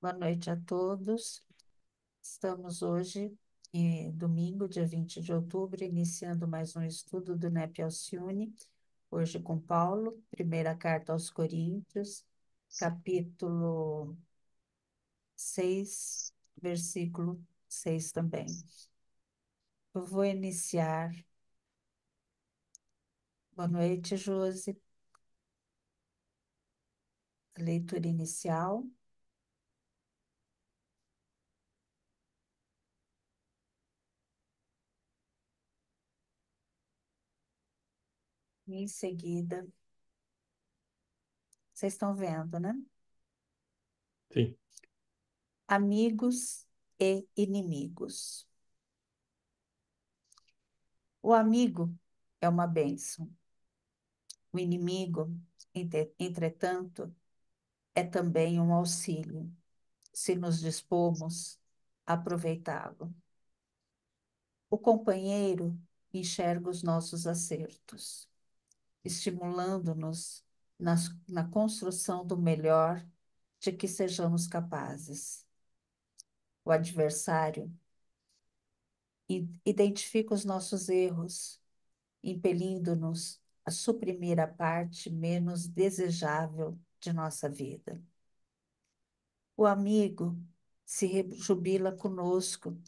Boa noite a todos. Estamos hoje, domingo, dia 20 de outubro, iniciando mais um estudo do NEP Alcione, hoje com Paulo, primeira carta aos Coríntios, capítulo 6, versículo 6 também. Eu vou iniciar. Boa noite, Josi. Leitura inicial. E em seguida, vocês estão vendo, né? Sim, Amigos e inimigos. O amigo é uma bênção. O inimigo, entretanto, é também um auxílio, se nos dispomos a aproveitá-lo. O companheiro enxerga os nossos acertos, estimulando-nos na construção do melhor de que sejamos capazes. O adversário identifica os nossos erros, impelindo-nos a suprimir a parte menos desejável de nossa vida. O amigo se rejubila conosco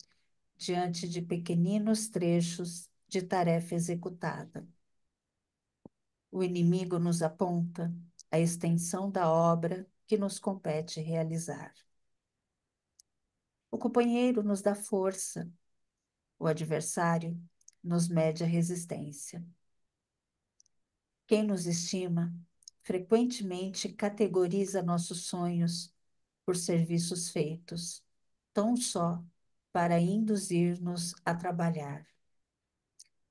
diante de pequeninos trechos de tarefa executada. O inimigo nos aponta a extensão da obra que nos compete realizar. O companheiro nos dá força, o adversário nos mede a resistência. Quem nos estima frequentemente categoriza nossos sonhos por serviços feitos, tão só para induzir-nos a trabalhar.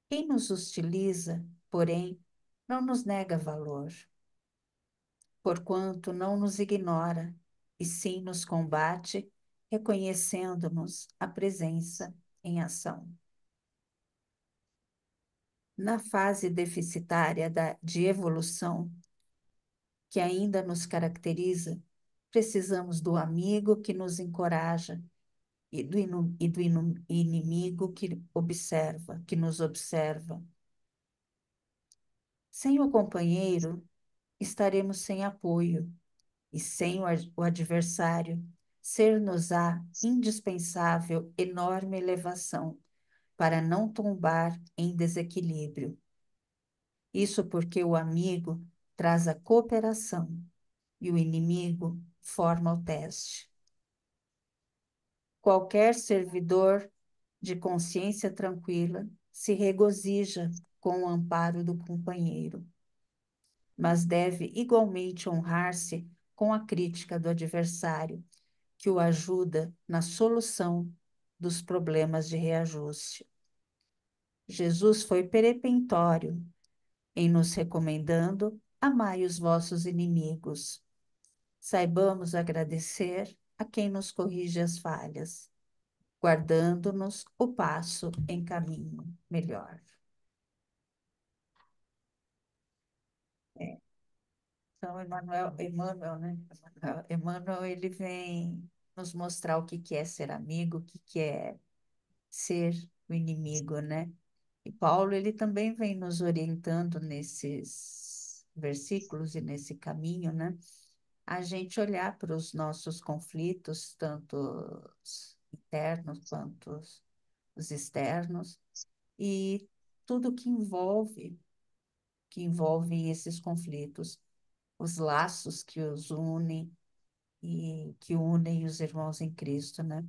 Quem nos hostiliza, porém, não nos nega valor, porquanto não nos ignora, e sim nos combate, reconhecendo-nos a presença em ação. Na fase deficitária de evolução, que ainda nos caracteriza, precisamos do amigo que nos encoraja e do inimigo que observa, que nos observa. Sem o companheiro, estaremos sem apoio, e sem o adversário, ser-nos-á indispensável enorme elevação para não tombar em desequilíbrio. Isso porque o amigo traz a cooperação e o inimigo forma o teste. Qualquer servidor de consciência tranquila se regozija com o amparo do companheiro, mas deve igualmente honrar-se com a crítica do adversário, que o ajuda na solução dos problemas de reajuste. Jesus foi perepentório em nos recomendando: amai os vossos inimigos. Saibamos agradecer a quem nos corrige as falhas, guardando-nos o passo em caminho melhor. É. Então, Emmanuel, né? Emmanuel, ele vem nos mostrar o que que é ser amigo, o que que é ser o inimigo, né? E Paulo, ele também vem nos orientando nesses versículos e nesse caminho, né? A gente olhar para os nossos conflitos, tanto os internos quanto os externos, e tudo que envolve esses conflitos, os laços que os unem e que unem os irmãos em Cristo, né?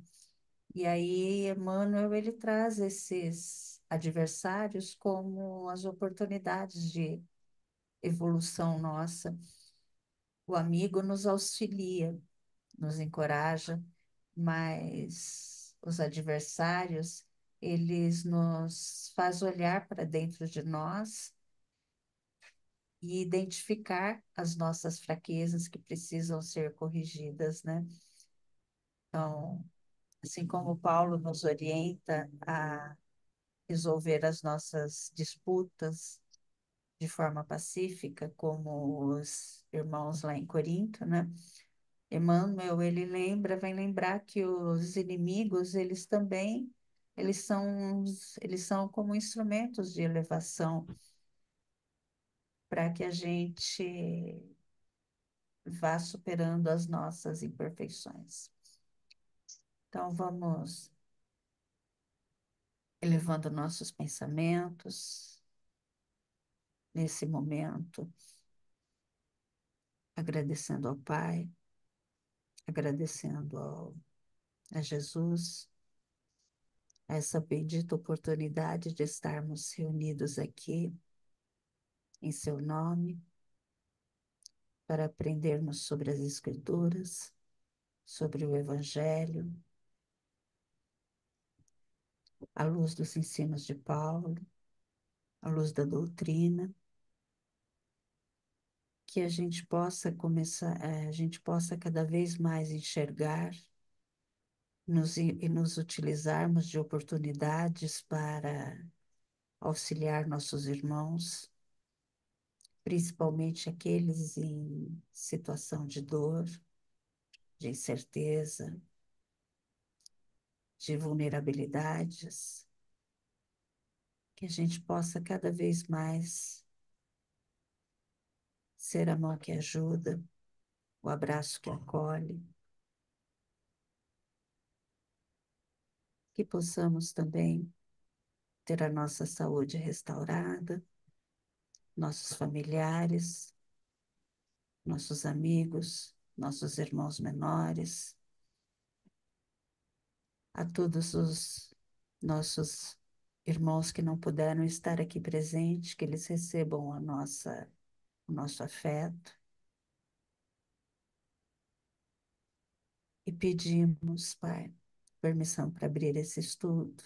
E aí, Emmanuel, ele traz esses adversários como as oportunidades de evolução nossa. O amigo nos auxilia, nos encoraja, mas os adversários, eles nos faz olhar para dentro de nós e identificar as nossas fraquezas que precisam ser corrigidas, né? Então, assim como Paulo nos orienta a resolver as nossas disputas de forma pacífica, como os irmãos lá em Corinto, né? Emmanuel, ele lembra, vem lembrar que os inimigos, eles também, eles são como instrumentos de elevação para que a gente vá superando as nossas imperfeições. Então, vamos elevando nossos pensamentos nesse momento, agradecendo ao Pai, agradecendo a Jesus, a essa bendita oportunidade de estarmos reunidos aqui em seu nome, para aprendermos sobre as Escrituras, sobre o Evangelho, à luz dos ensinos de Paulo, à luz da doutrina, que a gente possa começar, a gente possa cada vez mais enxergar e nos utilizarmos de oportunidades para auxiliar nossos irmãos, principalmente aqueles em situação de dor, de incerteza, de vulnerabilidades, que a gente possa cada vez mais ser a mão que ajuda, o abraço que acolhe, que possamos também ter a nossa saúde restaurada, nossos familiares, nossos amigos, nossos irmãos menores, a todos os nossos irmãos que não puderam estar aqui presentes, que eles recebam o nosso afeto. E pedimos, Pai, permissão para abrir esse estudo.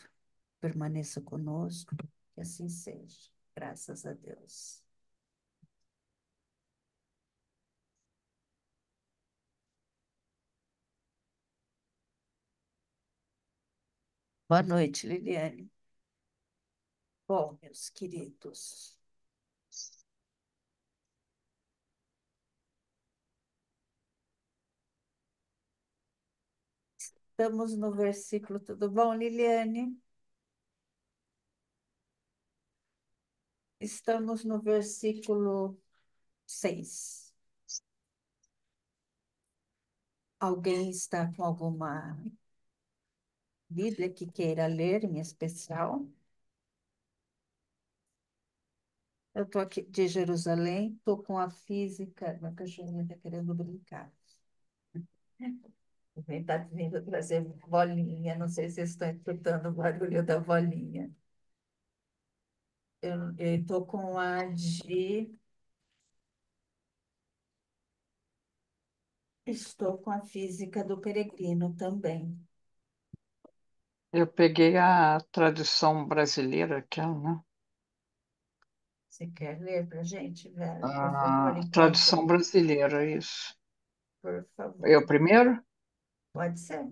Permaneça conosco, que assim seja. Graças a Deus. Boa noite, Liliane. Bom, meus queridos, estamos no versículo, tudo bom, Liliane? Estamos no versículo 6. Alguém está com alguma Bíblia que queira ler em especial? Eu estou aqui de Jerusalém, estou com a física, minha cachorrinha está querendo brincar. Está vindo trazer bolinha, não sei se vocês estão escutando o barulho da bolinha. Eu estou com a de. Estou com a física do peregrino também. Eu peguei a tradução brasileira, aquela, né? Você quer ler para a gente, Vera? Por favor, A tradução enquanto. brasileira, isso. Por Eu favor. primeiro? Pode ser.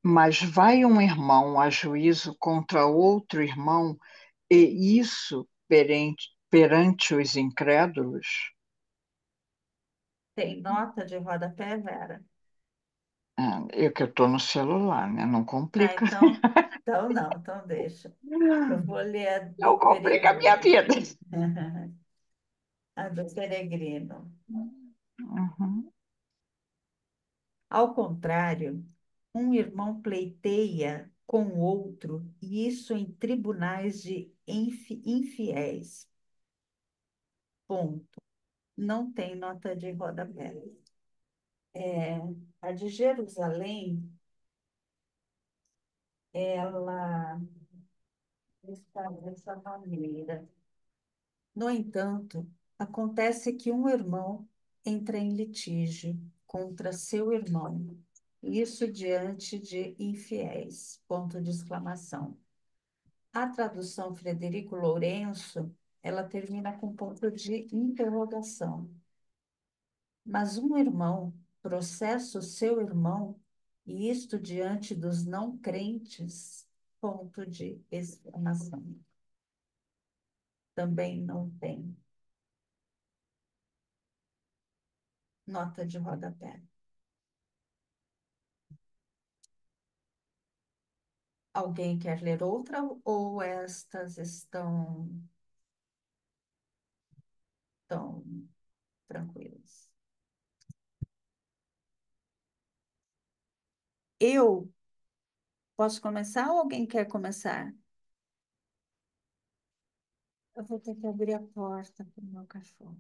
Mas vai um irmão a juízo contra outro irmão, e isso perante os incrédulos? Tem nota de rodapé, Vera? Eu que eu estou no celular, né? Não Ah, complica. então não, então deixa. Eu vou ler a Não do complica a minha peregrino. vida. A do peregrino. Uhum. Ao contrário, um irmão pleiteia com o outro, e isso em tribunais de infiéis. Ponto. Não tem nota de rodapé. É, a de Jerusalém, ela está dessa maneira. No entanto, acontece que um irmão entra em litígio contra seu irmão, isso diante de infiéis. Ponto de exclamação. A tradução Frederico Lourenço, ela termina com ponto de interrogação. Mas um irmão processa o seu irmão, e isto diante dos não crentes, ponto de exclamação. Também não tem. nota de rodapé. Alguém quer ler outra ou estas tão tranquilas? Eu posso começar ou alguém quer começar? Eu vou ter que abrir a porta para o meu cachorro.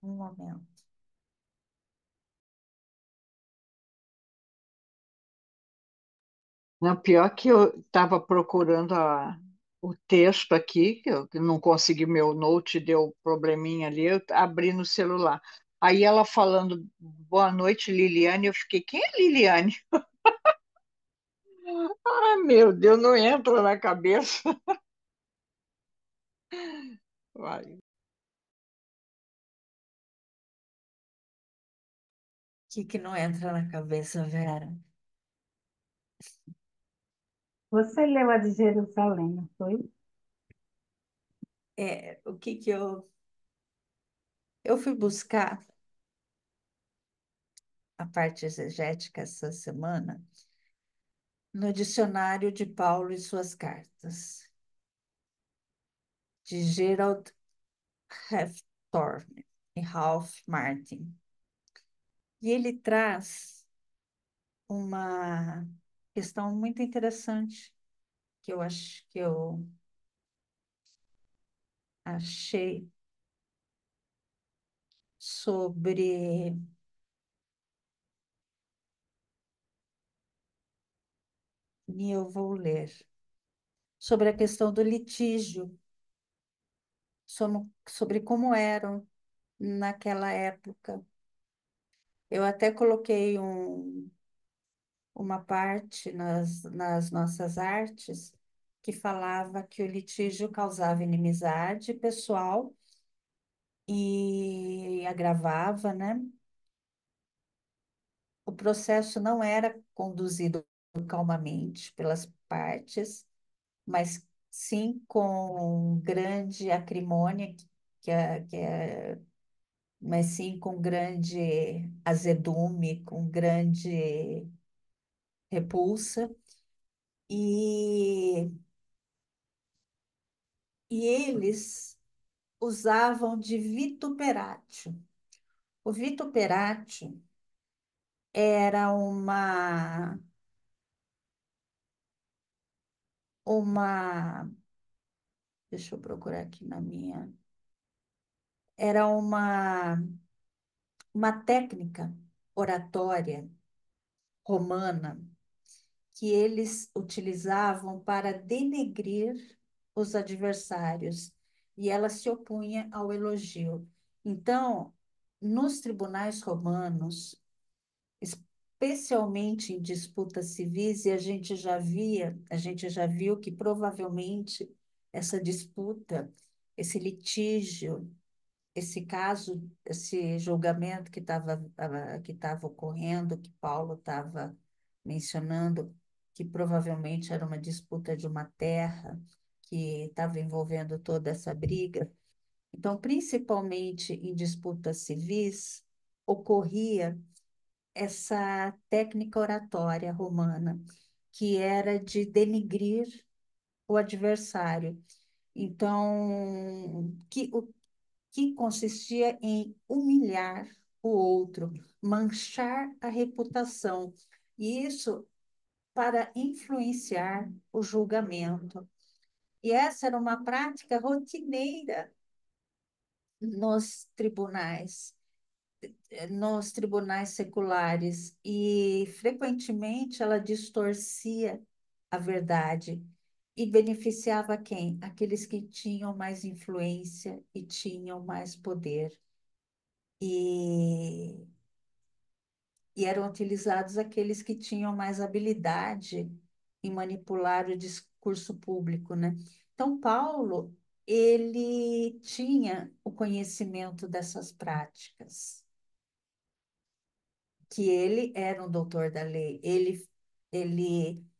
Um momento. Não, pior que eu estava procurando o texto aqui, que eu não consegui, meu note deu probleminha ali, eu abri no celular. Aí ela falando, boa noite, Liliane, eu fiquei, quem é Liliane? Ah, meu Deus, não entra na cabeça. Vai. Que não entra na cabeça, Vera? Você leu a de Jerusalém, não foi? O que que eu fui buscar a parte exegética essa semana no dicionário de Paulo e suas cartas, de Gerald Heffthorne e Ralph Martin. E ele traz uma questão muito interessante que eu achei sobre, e eu vou ler, sobre a questão do litígio, sobre como eram naquela época. Eu até coloquei uma parte nas nossas artes que falava que o litígio causava inimizade pessoal e agravava, né? O processo não era conduzido calmamente pelas partes, mas sim com grande acrimônia, mas sim com grande azedume, com grande repulsa. E, e eles usavam de vituperatio. O vituperatio era uma, deixa eu procurar aqui na minha, era uma técnica oratória romana que eles utilizavam para denegrir os adversários, e ela se opunha ao elogio. Então, nos tribunais romanos, especialmente em disputas civis, e a gente já viu que provavelmente essa disputa, esse litígio, esse caso, esse julgamento que estava ocorrendo, que Paulo estava mencionando, que provavelmente era uma disputa de uma terra que estava envolvendo toda essa briga. Então, principalmente em disputas civis, ocorria essa técnica oratória romana, que era de denigrir o adversário. Então, o que consistia em humilhar o outro, manchar a reputação, e isso para influenciar o julgamento. E essa era uma prática rotineira nos tribunais, nos tribunais seculares, e frequentemente ela distorcia a verdade e beneficiava quem? Aqueles que tinham mais influência e tinham mais poder. E, e eram utilizados aqueles que tinham mais habilidade em manipular o discurso público, né? Então, Paulo, ele tinha o conhecimento dessas práticas, que ele era um doutor da lei, ele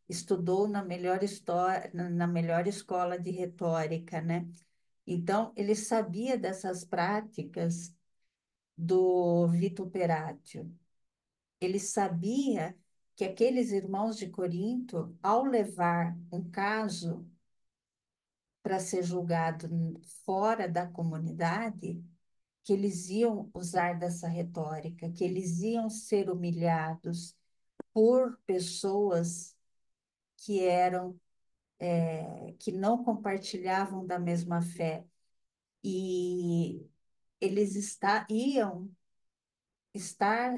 estudou na melhor história, na melhor escola de retórica, né? Então, ele sabia dessas práticas do vituperatio. Ele sabia que aqueles irmãos de Corinto, ao levar um caso para ser julgado fora da comunidade, que eles iam usar dessa retórica, que eles iam ser humilhados por pessoas que eram, que não compartilhavam da mesma fé. E eles iam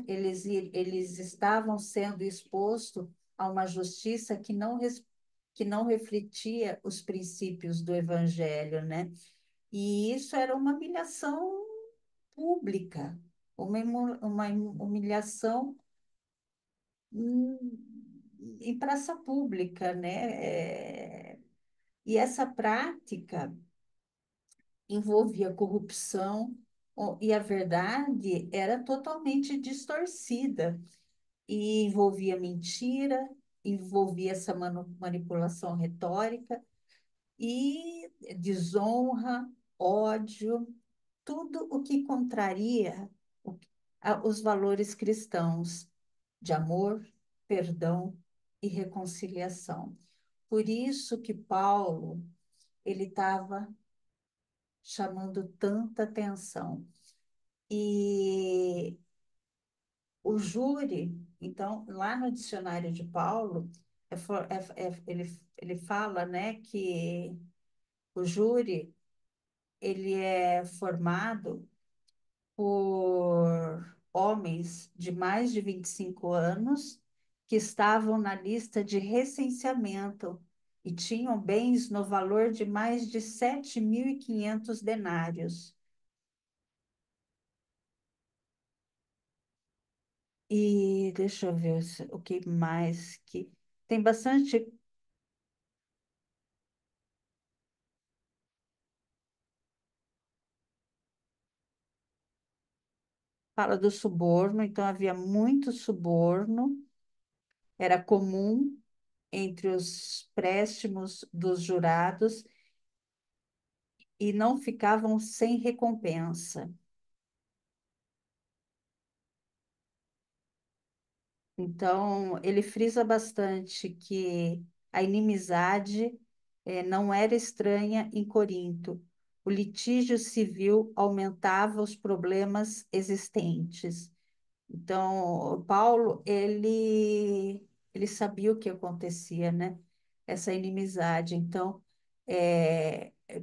eles estavam sendo expostos a uma justiça que não refletia os princípios do evangelho, né? E isso era uma humilhação pública, uma humilhação hum, em praça pública, né? E essa prática envolvia corrupção, e a verdade era totalmente distorcida, e envolvia mentira, envolvia essa manipulação retórica e desonra, ódio, tudo o que contraria os valores cristãos de amor, perdão e reconciliação. Por isso que Paulo, ele estava chamando tanta atenção. E o júri, então, lá no dicionário de Paulo, ele fala, né, que o júri, ele é formado por homens de mais de 25 anos que estavam na lista de recenseamento e tinham bens no valor de mais de 7.500 denários. E deixa eu ver o que mais que... Tem bastante... Fala do suborno, então havia muito suborno, era comum entre os préstimos dos jurados e não ficavam sem recompensa. Então, ele frisa bastante que a inimizade não era estranha em Corinto. O litígio civil aumentava os problemas existentes. Então, Paulo, ele sabia o que acontecia, né? Essa inimizade. Então,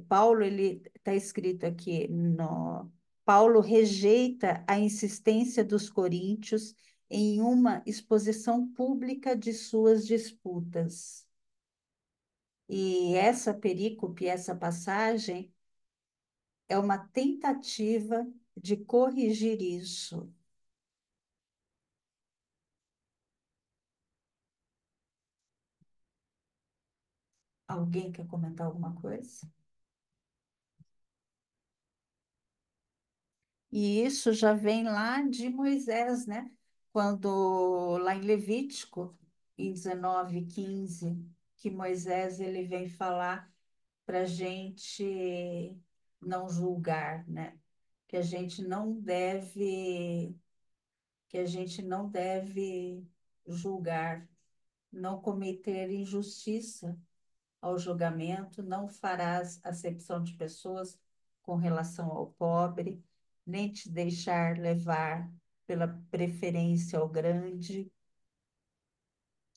Paulo, ele está escrito aqui no... Paulo rejeita a insistência dos coríntios em uma exposição pública de suas disputas. E essa perícope, essa passagem, é uma tentativa de corrigir isso. Alguém quer comentar alguma coisa? E isso já vem lá de Moisés, né? Quando, lá em Levítico, em 19:15, que Moisés ele vem falar para a gente não julgar, né? Que a gente não deve, que a gente não deve julgar, não cometer injustiça ao julgamento, não farás acepção de pessoas com relação ao pobre, nem te deixar levar pela preferência ao grande.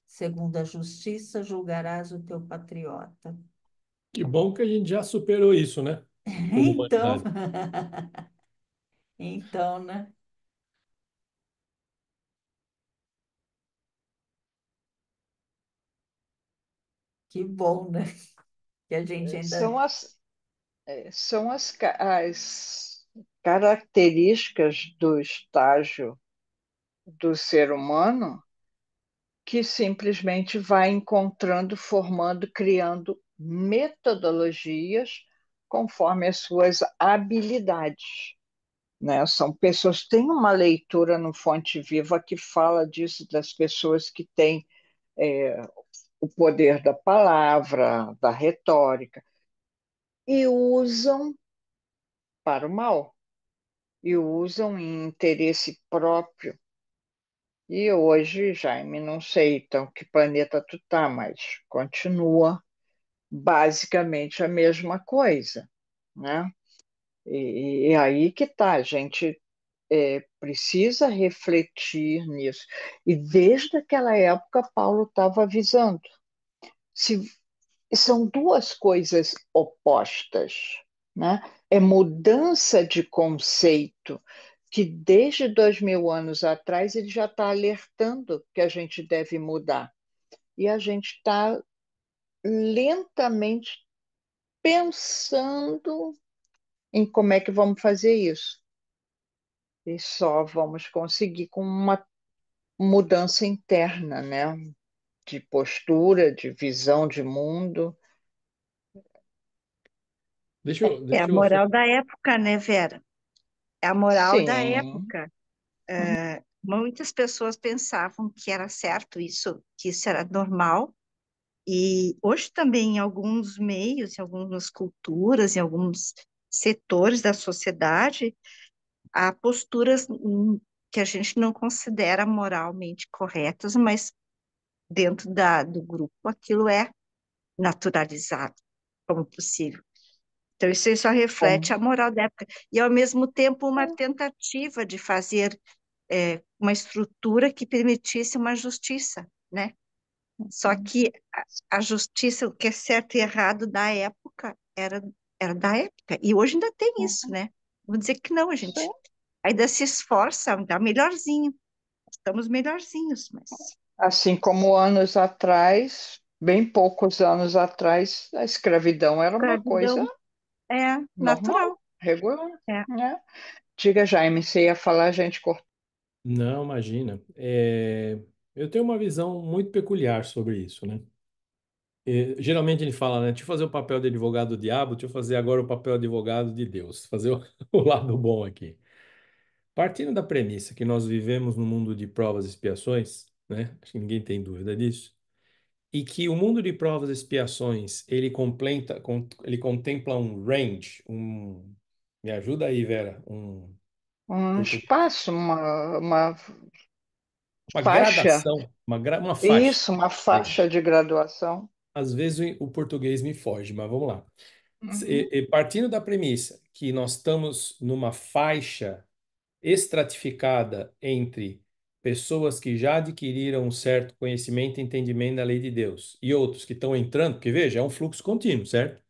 Segundo a justiça, julgarás o teu patriota. Que bom que a gente já superou isso, né? Como Então, humanidade. então, né? Que bom, né? Que a gente ainda. São as características do estágio do ser humano que simplesmente vai encontrando, formando, criando metodologias conforme as suas habilidades, né? São pessoas, tem uma leitura no Fonte Viva que fala disso, das pessoas que têm o poder da palavra, da retórica, e usam para o mal. e usam em interesse próprio. E hoje, Jaime, não sei então que planeta tu tá, mas continua basicamente a mesma coisa, né? E aí que tá, a gente precisa refletir nisso. E desde aquela época, Paulo estava avisando. Se, são duas coisas opostas, né? É mudança de conceito, que desde 2000 anos atrás ele já está alertando que a gente deve mudar. E a gente está lentamente pensando em como é que vamos fazer isso. E só vamos conseguir com uma mudança interna, né? De postura, de visão de mundo. É a Deixa eu moral da época, né, Vera? É a moral da Sim. época. Muitas pessoas pensavam que era certo isso, que isso era normal, e hoje também em alguns meios, em algumas culturas, em alguns setores da sociedade, há posturas que a gente não considera moralmente corretas, mas dentro do grupo aquilo é naturalizado como possível. Então, isso aí só reflete a Como? moral da época. E, ao mesmo tempo, uma tentativa de fazer uma estrutura que permitisse uma justiça, né? Só que a justiça, o que é certo e errado da época, era da época. E hoje ainda tem isso, né? Vou dizer que não, a gente Sim. ainda se esforça, dá melhorzinho. Estamos melhorzinhos, mas Assim como anos atrás, bem poucos anos atrás, a escravidão era uma coisa escravidão é normal, natural. regular, É. né? Diga, Jaime, você ia falar, a gente cortou. Não, imagina. Eu tenho uma visão muito peculiar sobre isso, né? Geralmente ele fala, né? Deixa eu fazer o papel de advogado do diabo, deixa eu fazer agora o papel de advogado de Deus, fazer o, o lado bom aqui. Partindo da premissa que nós vivemos num mundo de provas e expiações, né? Acho que ninguém tem dúvida disso, e que o mundo de provas e expiações ele contempla um range, me ajuda aí, Vera, Um português, espaço, uma uma faixa, gradação, uma faixa. isso, uma É. faixa de graduação. Às vezes o português me foge, mas vamos lá. Uhum. Partindo da premissa que nós estamos numa faixa estratificada entre pessoas que já adquiriram um certo conhecimento e entendimento da lei de Deus e outros que estão entrando, porque veja, é um fluxo contínuo, certo?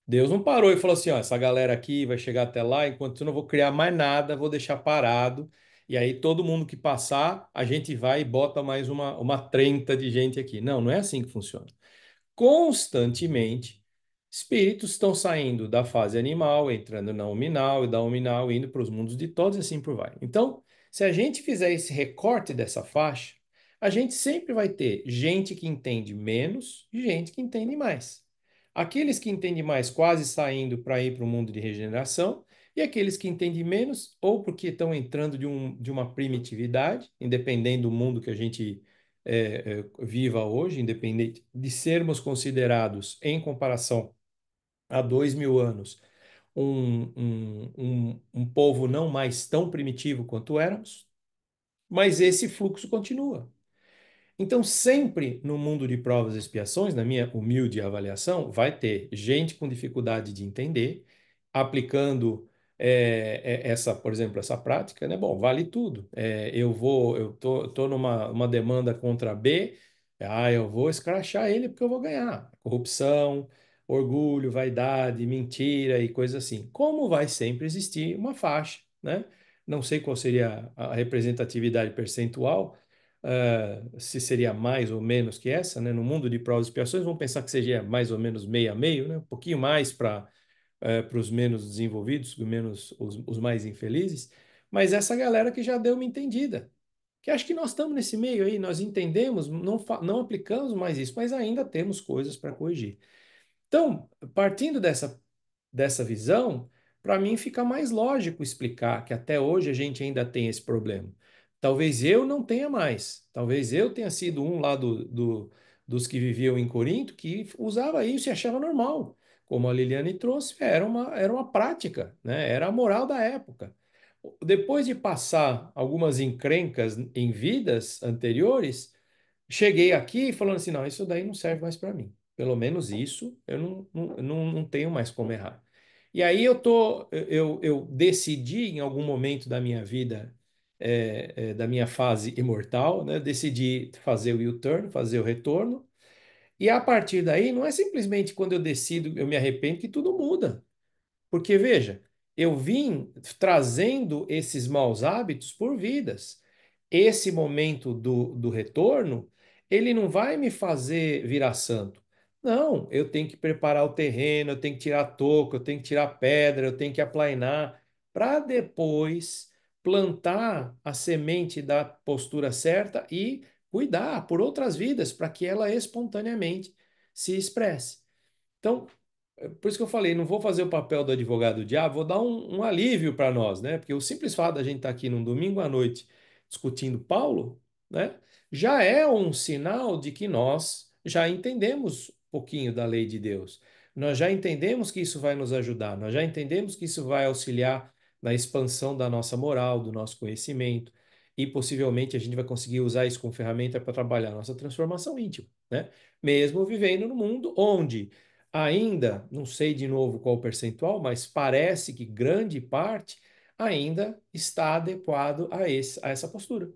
Deus não parou e falou assim, ó, essa galera aqui vai chegar até lá, enquanto eu não vou criar mais nada, vou deixar parado, e aí todo mundo que passar, a gente vai e bota mais uma trenta de gente aqui. Não, não é assim que funciona. Constantemente, espíritos estão saindo da fase animal, entrando na uminal, e da uminal indo para os mundos de todos e assim por vai. Então, se a gente fizer esse recorte dessa faixa, a gente sempre vai ter gente que entende menos e gente que entende mais. Aqueles que entendem mais quase saindo para ir para o mundo de regeneração, e aqueles que entendem menos, ou porque estão entrando de uma primitividade, independente do mundo que a gente viva hoje, independente de sermos considerados, em comparação a 2000 anos, um povo não mais tão primitivo quanto éramos, mas esse fluxo continua. Então, sempre no mundo de provas e expiações, na minha humilde avaliação, vai ter gente com dificuldade de entender, aplicando essa, por exemplo, essa prática, né? Bom, vale tudo. Eu tô numa uma demanda contra B, eu vou escrachar ele porque eu vou ganhar. Corrupção, orgulho, vaidade, mentira e coisas assim. Como vai sempre existir uma faixa, né? Não sei qual seria a representatividade percentual, se seria mais ou menos que essa, né? No mundo de provas e expiações, vamos pensar que seja mais ou menos meio a meio, né? Um pouquinho mais para os menos desenvolvidos, menos os mais infelizes, mas essa galera que já deu uma entendida. Que acho que nós estamos nesse meio aí, nós entendemos, não aplicamos mais isso, mas ainda temos coisas para corrigir. Então, partindo dessa visão, para mim fica mais lógico explicar que até hoje a gente ainda tem esse problema. Talvez eu não tenha mais, talvez eu tenha sido um lá dos que viviam em Corinto que usava isso e achava normal. Como a Liliane trouxe, era uma prática, né? Era a moral da época. depois de passar algumas encrencas em vidas anteriores, cheguei aqui falando assim, não, isso daí não serve mais para mim. Pelo menos isso eu não tenho mais como errar. E aí eu decidi em algum momento da minha vida, da minha fase imortal, né, decidi fazer o U-turn, fazer o retorno. E a partir daí, não é simplesmente quando eu decido, eu me arrependo, que tudo muda. Porque, veja, eu vim trazendo esses maus hábitos por vidas. Esse momento do retorno, ele não vai me fazer virar santo. Não, eu tenho que preparar o terreno, eu tenho que tirar toco, eu tenho que tirar pedra, eu tenho que aplainar, para depois plantar a semente da postura certa e cuidar por outras vidas para que ela espontaneamente se expresse. Então, por isso que eu falei, não vou fazer o papel do advogado do diabo, vou dar um alívio para nós, né? Porque o simples fato da gente estar aqui num domingo à noite discutindo Paulo, né? Já é um sinal de que nós já entendemos um pouquinho da lei de Deus. Nós já entendemos que isso vai nos ajudar, nós já entendemos que isso vai auxiliar na expansão da nossa moral, do nosso conhecimento, e possivelmente a gente vai conseguir usar isso como ferramenta para trabalhar a nossa transformação íntima, né? Mesmo vivendo no mundo onde ainda, não sei de novo qual o percentual, mas parece que grande parte ainda está adequado a essa postura.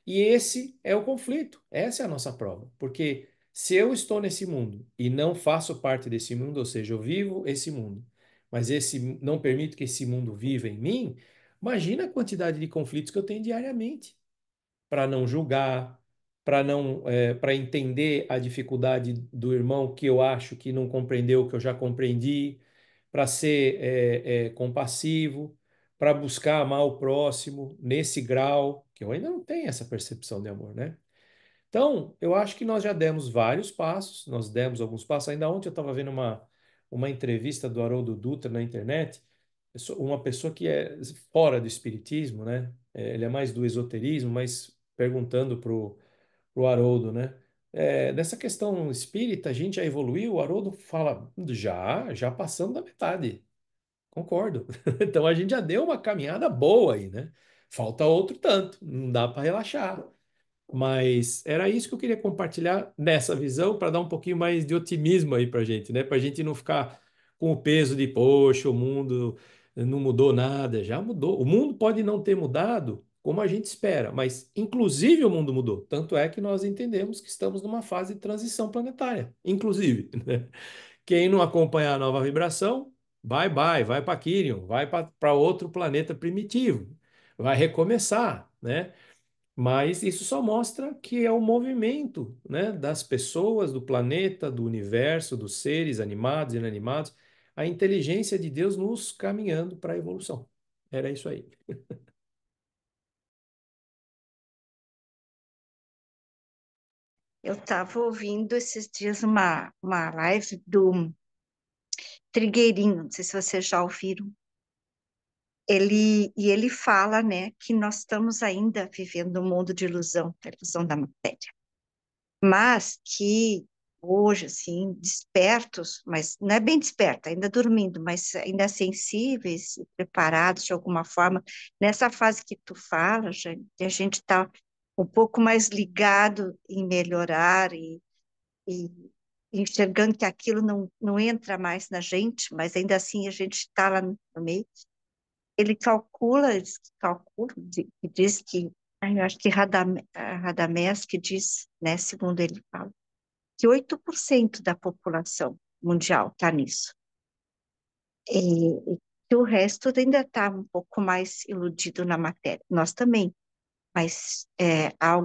E esse é o conflito, essa é a nossa prova. Porque se eu estou nesse mundo e não faço parte desse mundo, ou seja, eu vivo esse mundo, mas esse não permito que esse mundo viva em mim, imagina a quantidade de conflitos que eu tenho diariamente para não julgar, para não, para entender a dificuldade do irmão que eu acho que não compreendeu o que eu já compreendi, para ser compassivo, para buscar amar o próximo nesse grau, que eu ainda não tenho essa percepção de amor, né? Então, eu acho que nós já demos vários passos, nós demos alguns passos. Ainda ontem eu estava vendo uma entrevista do Haroldo Dutra na internet, uma pessoa que é fora do espiritismo, né? Ele é mais do esoterismo, mas perguntando para o Haroldo, né? Nessa questão espírita, a gente já evoluiu? O Haroldo fala, já passando da metade. Concordo. Então a gente já deu uma caminhada boa aí, né? Falta outro tanto, não dá para relaxar. Mas era isso que eu queria compartilhar nessa visão para dar um pouquinho mais de otimismo aí para a gente, né? Para a gente não ficar com o peso de, poxa, o mundo não mudou nada, já mudou. O mundo pode não ter mudado como a gente espera, mas inclusive o mundo mudou. Tanto é que nós entendemos que estamos numa fase de transição planetária, inclusive, né? Quem não acompanhar a nova vibração, vai para Quirion, vai para outro planeta primitivo, vai recomeçar, né? Mas isso só mostra que é o movimento, né, das pessoas, do planeta, do universo, dos seres animados e inanimados, a inteligência de Deus nos caminhando para a evolução. Era isso aí. Eu estava ouvindo esses dias uma live do Trigueirinho, não sei se vocês já ouviram. Ele fala, né, que nós estamos ainda vivendo um mundo de ilusão, a ilusão da matéria, mas que hoje, assim, despertos, mas não é bem desperto, ainda dormindo, mas ainda sensíveis e preparados de alguma forma, nessa fase que tu fala, gente, a gente está um pouco mais ligado em melhorar e enxergando que aquilo não entra mais na gente, mas ainda assim a gente está lá no meio. Ele calcula, diz que, ai, eu acho que Radamés que diz, né, segundo ele fala, que 8% da população mundial está nisso. E que o resto ainda está um pouco mais iludido na matéria. Nós também, mas há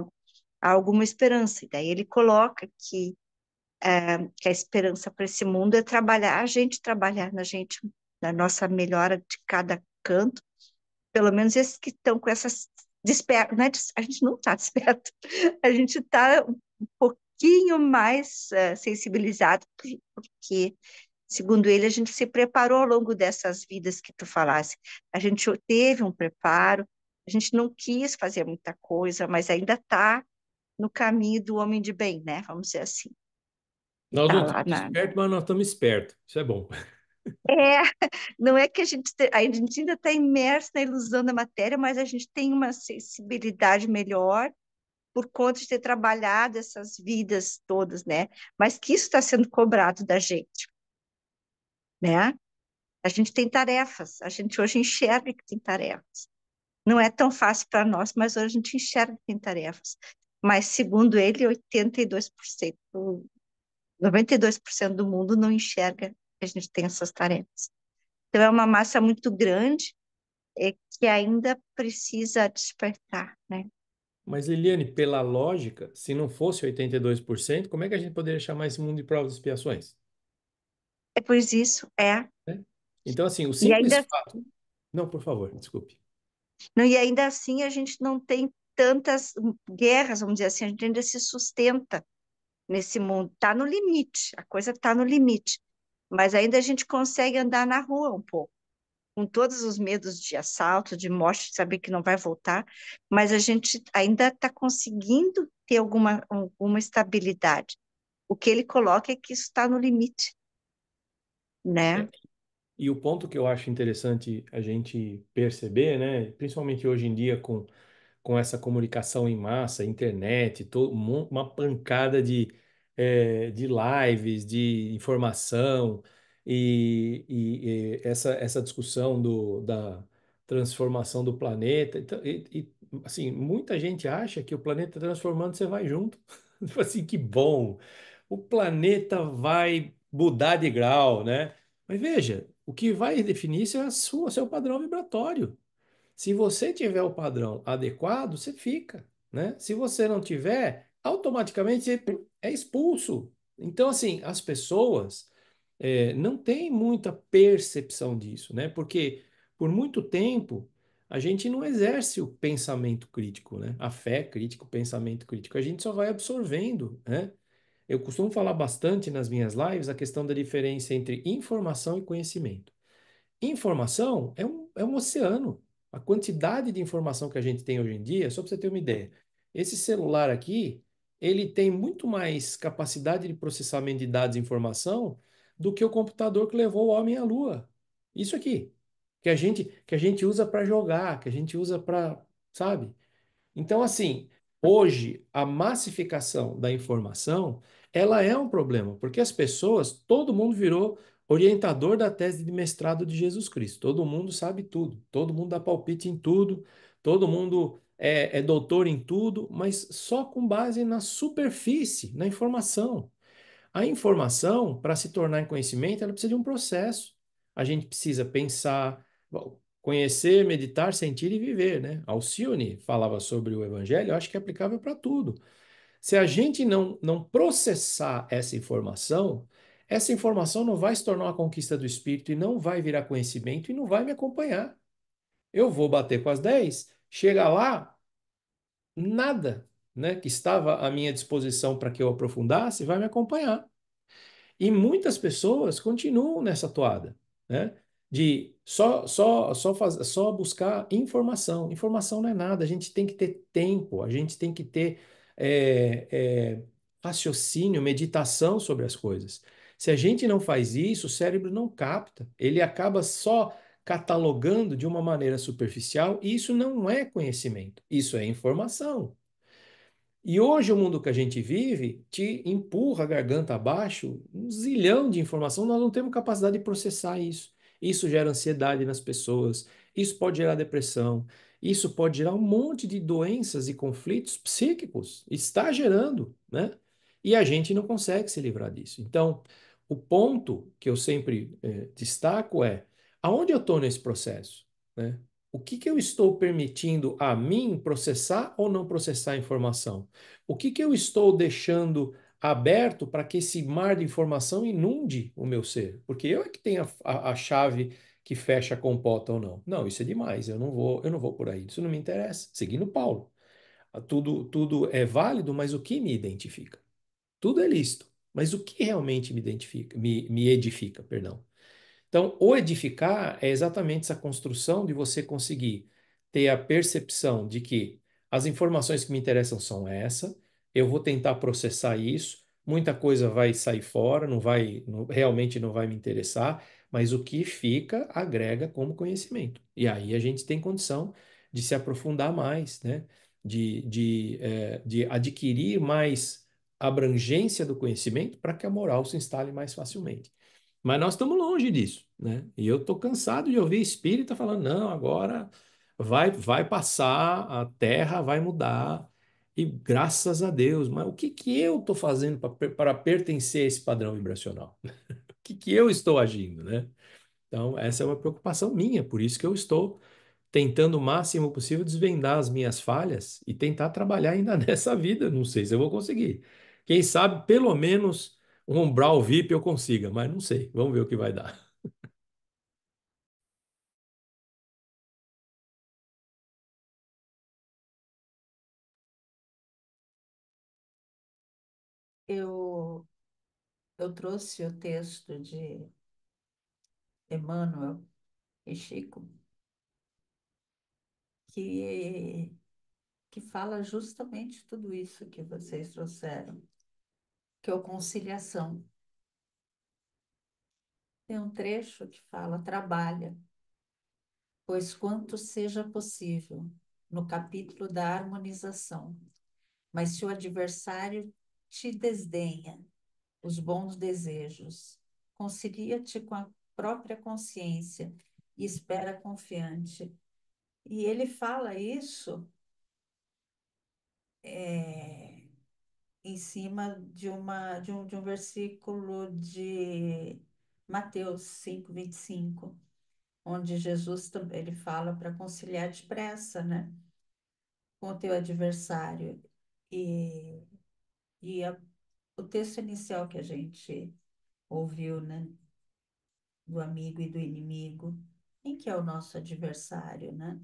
alguma esperança. E daí ele coloca que a esperança para esse mundo é trabalhar, a gente trabalhar na gente, na nossa melhora de cada canto, pelo menos esses que estão com essas despertas, né? A gente não está desperto, a gente está um pouquinho mais sensibilizado, porque, segundo ele, a gente se preparou ao longo dessas vidas que tu falasse. A gente teve um preparo, a gente não quis fazer muita coisa, mas ainda está no caminho do homem de bem, né? Vamos dizer assim. Nós Está não lá estamos espertos, mas nós estamos espertos. Isso é bom. É, não é que a gente ainda está imerso na ilusão da matéria, mas a gente tem uma sensibilidade melhor por conta de ter trabalhado essas vidas todas, né? Mas que isso está sendo cobrado da gente, né? A gente tem tarefas, a gente hoje enxerga que tem tarefas. Não é tão fácil para nós, mas hoje a gente enxerga que tem tarefas. Mas, segundo ele, 82%, 92% do mundo não enxerga que a gente tem essas tarefas. Então, é uma massa muito grande que ainda precisa despertar, né? Mas, Liliane, pela lógica, se não fosse 82%, como é que a gente poderia chamar esse mundo de provas e expiações? É por isso, Né? Então, assim, o E simples ainda, fato. Não, por favor, desculpe. não, e ainda assim a gente não tem tantas guerras, vamos dizer assim, a gente ainda se sustenta nesse mundo. Está no limite, a coisa está no limite. Mas ainda a gente consegue andar na rua um pouco, com todos os medos de assalto, de morte, de saber que não vai voltar, mas a gente ainda está conseguindo ter alguma estabilidade. O que ele coloca é que isso está no limite, né? É, e o ponto que eu acho interessante a gente perceber, né, principalmente hoje em dia com essa comunicação em massa, internet, uma pancada de lives, de informação e essa discussão da transformação do planeta. Então, assim, muita gente acha que o planeta transformando você vai junto. Tipo assim, que bom! O planeta vai mudar de grau, né? Mas veja, o que vai definir isso é seu padrão vibratório. Se você tiver o padrão adequado, você fica, né? Se você não tiver, automaticamente você é expulso. Então, assim, as pessoas não têm muita percepção disso, né? Porque por muito tempo a gente não exerce o pensamento crítico, né? A fé crítica, o pensamento crítico. A gente só vai absorvendo, né? Eu costumo falar bastante nas minhas lives a questão da diferença entre informação e conhecimento. Informação é um oceano. A quantidade de informação que a gente tem hoje em dia, só para você ter uma ideia, esse celular aqui, ele tem muito mais capacidade de processamento de dados e informação do que o computador que levou o homem à Lua. Isso aqui, que a gente usa para jogar, que a gente usa para, sabe? Então, assim, hoje a massificação da informação, ela é um problema, porque as pessoas, todo mundo virou orientador da tese de mestrado de Jesus Cristo. Todo mundo sabe tudo, todo mundo dá palpite em tudo, todo mundo é doutor em tudo, mas só com base na superfície, na informação. A informação, para se tornar em conhecimento, ela precisa de um processo. A gente precisa pensar, bom, conhecer, meditar, sentir e viver, né? Alcione falava sobre o evangelho, eu acho que é aplicável para tudo. Se a gente não processar essa informação não vai se tornar uma conquista do espírito e não vai virar conhecimento e não vai me acompanhar. Eu vou bater com as 10, chega lá, nada, né, que estava à minha disposição para que eu aprofundasse, vai me acompanhar. E muitas pessoas continuam nessa toada, né? De só buscar informação. Informação não é nada, a gente tem que ter tempo, a gente tem que ter é, é, raciocínio, meditação sobre as coisas. Se a gente não faz isso, o cérebro não capta, ele acaba só catalogando de uma maneira superficial, e isso não é conhecimento, isso é informação. E hoje o mundo que a gente vive te empurra a garganta abaixo, um zilhão de informação, nós não temos capacidade de processar isso. Isso gera ansiedade nas pessoas, isso pode gerar depressão, isso pode gerar um monte de doenças e conflitos psíquicos. Está gerando, né? E a gente não consegue se livrar disso. Então, o ponto que eu sempre destaco é aonde eu estou nesse processo, né? O que eu estou permitindo a mim processar ou não processar a informação? O que eu estou deixando aberto para que esse mar de informação inunde o meu ser? Porque eu é que tenho a chave que fecha a compota ou não. Não, isso é demais, eu não vou por aí, isso não me interessa. Seguindo Paulo, tudo é válido, mas o que me identifica? Tudo é lícito, mas o que realmente me identifica, me edifica, perdão. Então, o edificar é exatamente essa construção de você conseguir ter a percepção de que as informações que me interessam são essa, eu vou tentar processar isso, muita coisa vai sair fora, realmente não vai me interessar, mas o que fica agrega como conhecimento. E aí a gente tem condição de se aprofundar mais, né? De adquirir mais abrangência do conhecimento para que a moral se instale mais facilmente. Mas nós estamos longe disso, né? E eu estou cansado de ouvir espírita falando, não, agora vai passar, a terra vai mudar, e graças a Deus. Mas o que que eu estou fazendo para pertencer a esse padrão vibracional? O que que eu estou agindo, né? Então, essa é uma preocupação minha, por isso que eu estou tentando o máximo possível desvendar as minhas falhas e tentar trabalhar ainda nessa vida. Não sei se eu vou conseguir. Quem sabe, pelo menos, um umbral VIP eu consiga, mas não sei. Vamos ver o que vai dar. Eu, eu trouxe o texto de Emmanuel e Chico, que, que fala justamente tudo isso que vocês trouxeram, que é a conciliação. Tem um trecho que fala, trabalha, pois quanto seja possível, no capítulo da harmonização. Mas se o adversário te desdenha os bons desejos, concilia-te com a própria consciência e espera confiante. E ele fala isso é, em cima de um versículo de Mateus 5:25, onde Jesus também ele fala para conciliar depressa, né, com o teu adversário. E, e o texto inicial que a gente ouviu, né, do amigo e do inimigo, quem que é o nosso adversário, né?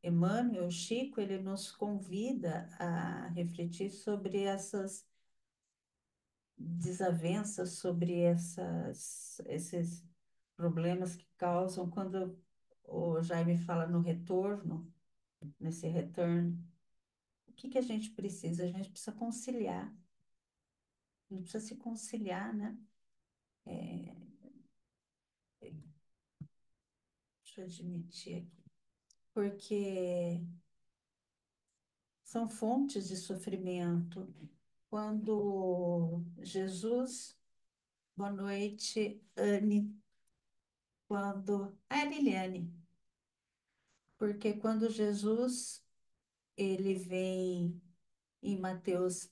Emmanuel, Chico, ele nos convida a refletir sobre essas desavenças, sobre esses problemas que causam quando o Jaime fala no retorno, nesse return. O que que a gente precisa? A gente precisa conciliar. A gente precisa se conciliar, né? É, deixa eu admitir aqui. Porque são fontes de sofrimento. Quando Jesus, boa noite, Anne, Liliane, porque quando Jesus, ele vem em Mateus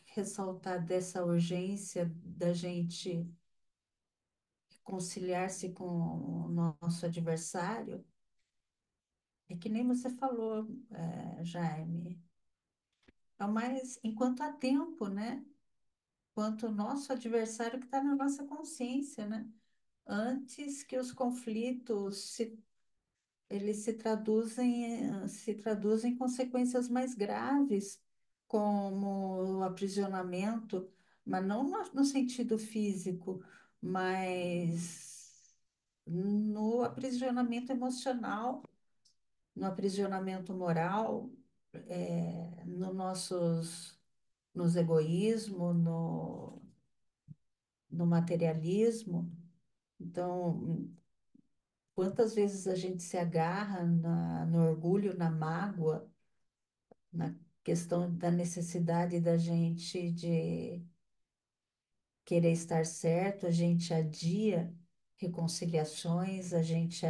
ressaltar dessa urgência da gente conciliar-se com o nosso adversário, é que nem você falou, Jaime, é mais enquanto há tempo, né? Quanto o nosso adversário que está na nossa consciência, né? Antes que os conflitos eles se traduzem em consequências mais graves, como o aprisionamento, mas não no sentido físico, mas no aprisionamento emocional, no aprisionamento moral, nos egoísmo, no materialismo. Então, quantas vezes a gente se agarra no orgulho, na mágoa, na questão da necessidade da gente de querer estar certo, a gente adia reconciliações, a gente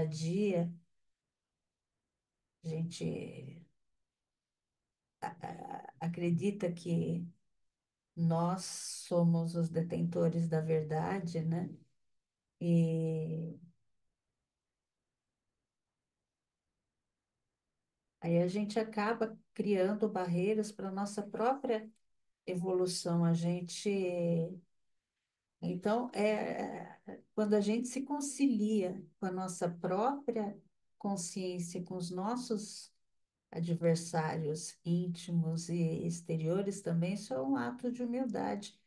acredita que nós somos os detentores da verdade, né? E aí a gente acaba criando barreiras para a nossa própria evolução. Então, quando a gente se concilia com a nossa própria consciência, com os nossos adversários íntimos e exteriores também, isso é um ato de humildade.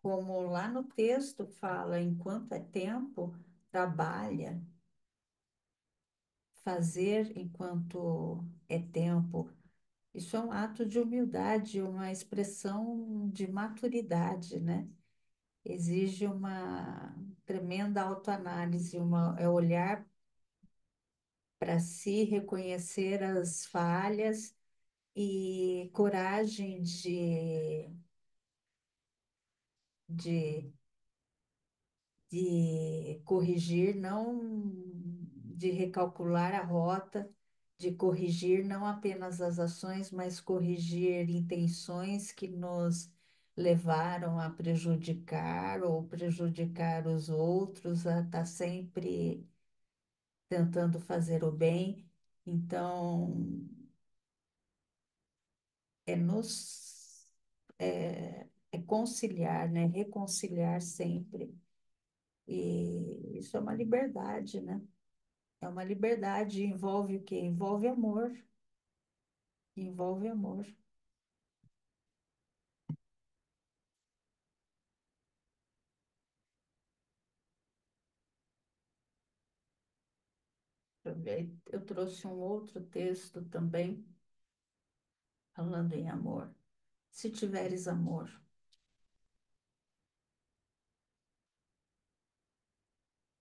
Como lá no texto fala, enquanto é tempo, trabalha, fazer enquanto é tempo. Isso é um ato de humildade, uma expressão de maturidade, né? exige uma tremenda autoanálise, é olhar para si, reconhecer as falhas e coragem de, de corrigir, não de recalcular a rota, de corrigir não apenas as ações, mas corrigir intenções que nos levaram a prejudicar ou prejudicar os outros, a estar sempre tentando fazer o bem. Então, é nos é conciliar, né? Reconciliar sempre. E isso é uma liberdade, né? É uma liberdade, envolve o quê? Envolve amor, envolve amor. Eu trouxe um outro texto também, falando em amor. Se tiveres amor,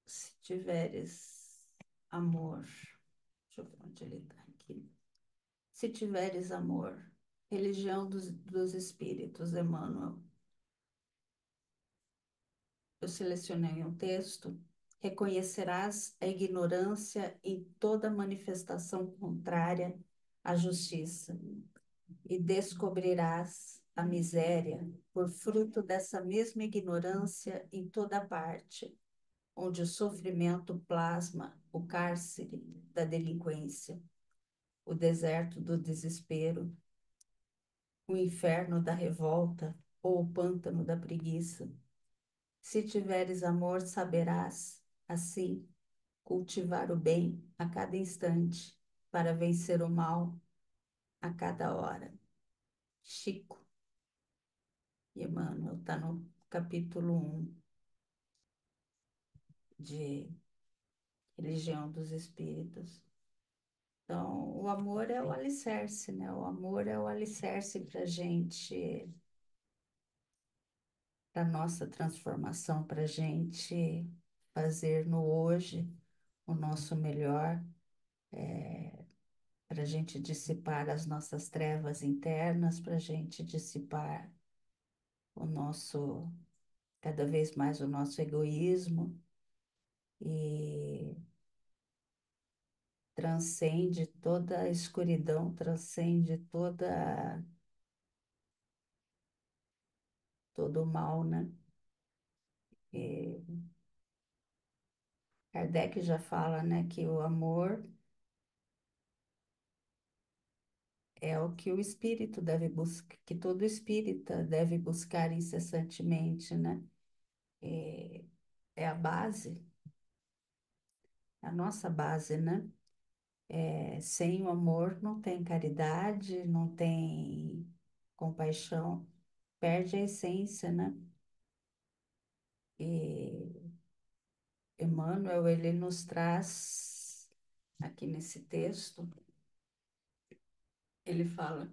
se tiveres amor, deixa eu ver onde ele está aqui. Se tiveres amor, religião dos espíritos, Emmanuel. Eu selecionei um texto. Reconhecerás a ignorância em toda manifestação contrária à justiça, e descobrirás a miséria por fruto dessa mesma ignorância em toda parte, onde o sofrimento plasma o cárcere da delinquência, o deserto do desespero, o inferno da revolta ou o pântano da preguiça. Se tiveres amor, saberás, assim, cultivar o bem a cada instante, para vencer o mal a cada hora. Chico e Emmanuel, está no capítulo 1 de Religião dos Espíritos. Então, o amor é o alicerce, né? O amor é o alicerce para a gente, para nossa transformação, para a gente fazer no hoje o nosso melhor, para a gente dissipar as nossas trevas internas, para a gente dissipar o nosso, cada vez mais o nosso egoísmo e transcende toda a escuridão, transcende todo o mal, né? E Kardec já fala, né, que o amor é o que o espírito deve buscar, que todo espírita deve buscar incessantemente, né? É, é a base, a nossa base, né? Sem o amor não tem caridade, não tem compaixão, perde a essência, né? E Emmanuel, ele nos traz aqui nesse texto, ele fala: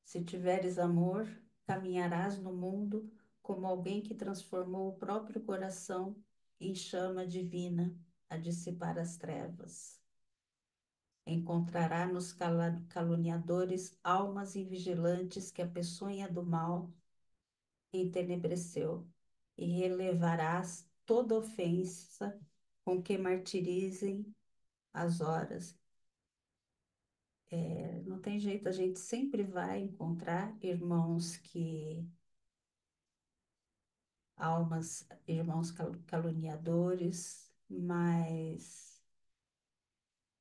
se tiveres amor, caminharás no mundo como alguém que transformou o próprio coração em chama divina a dissipar as trevas. Encontrará nos caluniadores almas invigilantes que a peçonha do mal entenebreceu, e relevarás toda ofensa com que martirizem as horas. Não tem jeito, a gente sempre vai encontrar irmãos irmãos caluniadores, mas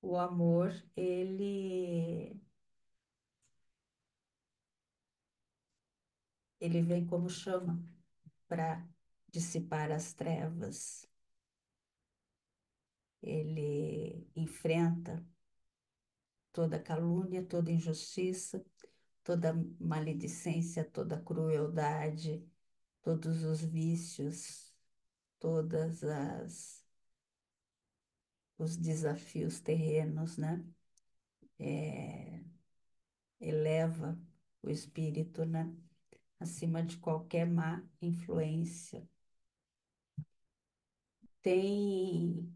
o amor, ele vem como chama para dissipar as trevas. Ele enfrenta toda calúnia, toda injustiça, toda maledicência, toda crueldade, todos os vícios, todas as os desafios terrenos, né? Eleva o espírito, né? Acima de qualquer má influência tem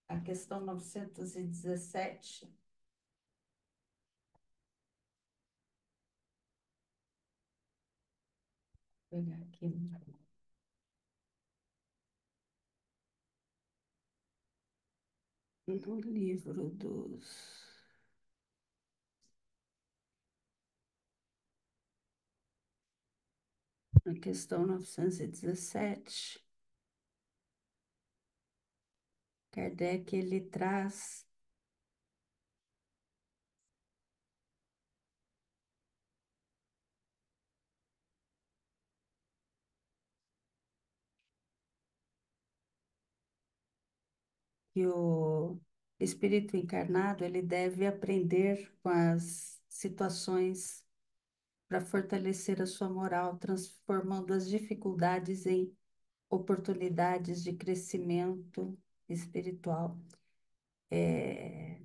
a questão 917. Vou pegar aqui no livro dos. Na questão 917, Kardec ele traz que o espírito encarnado ele deve aprender com as situações para fortalecer a sua moral, transformando as dificuldades em oportunidades de crescimento espiritual. É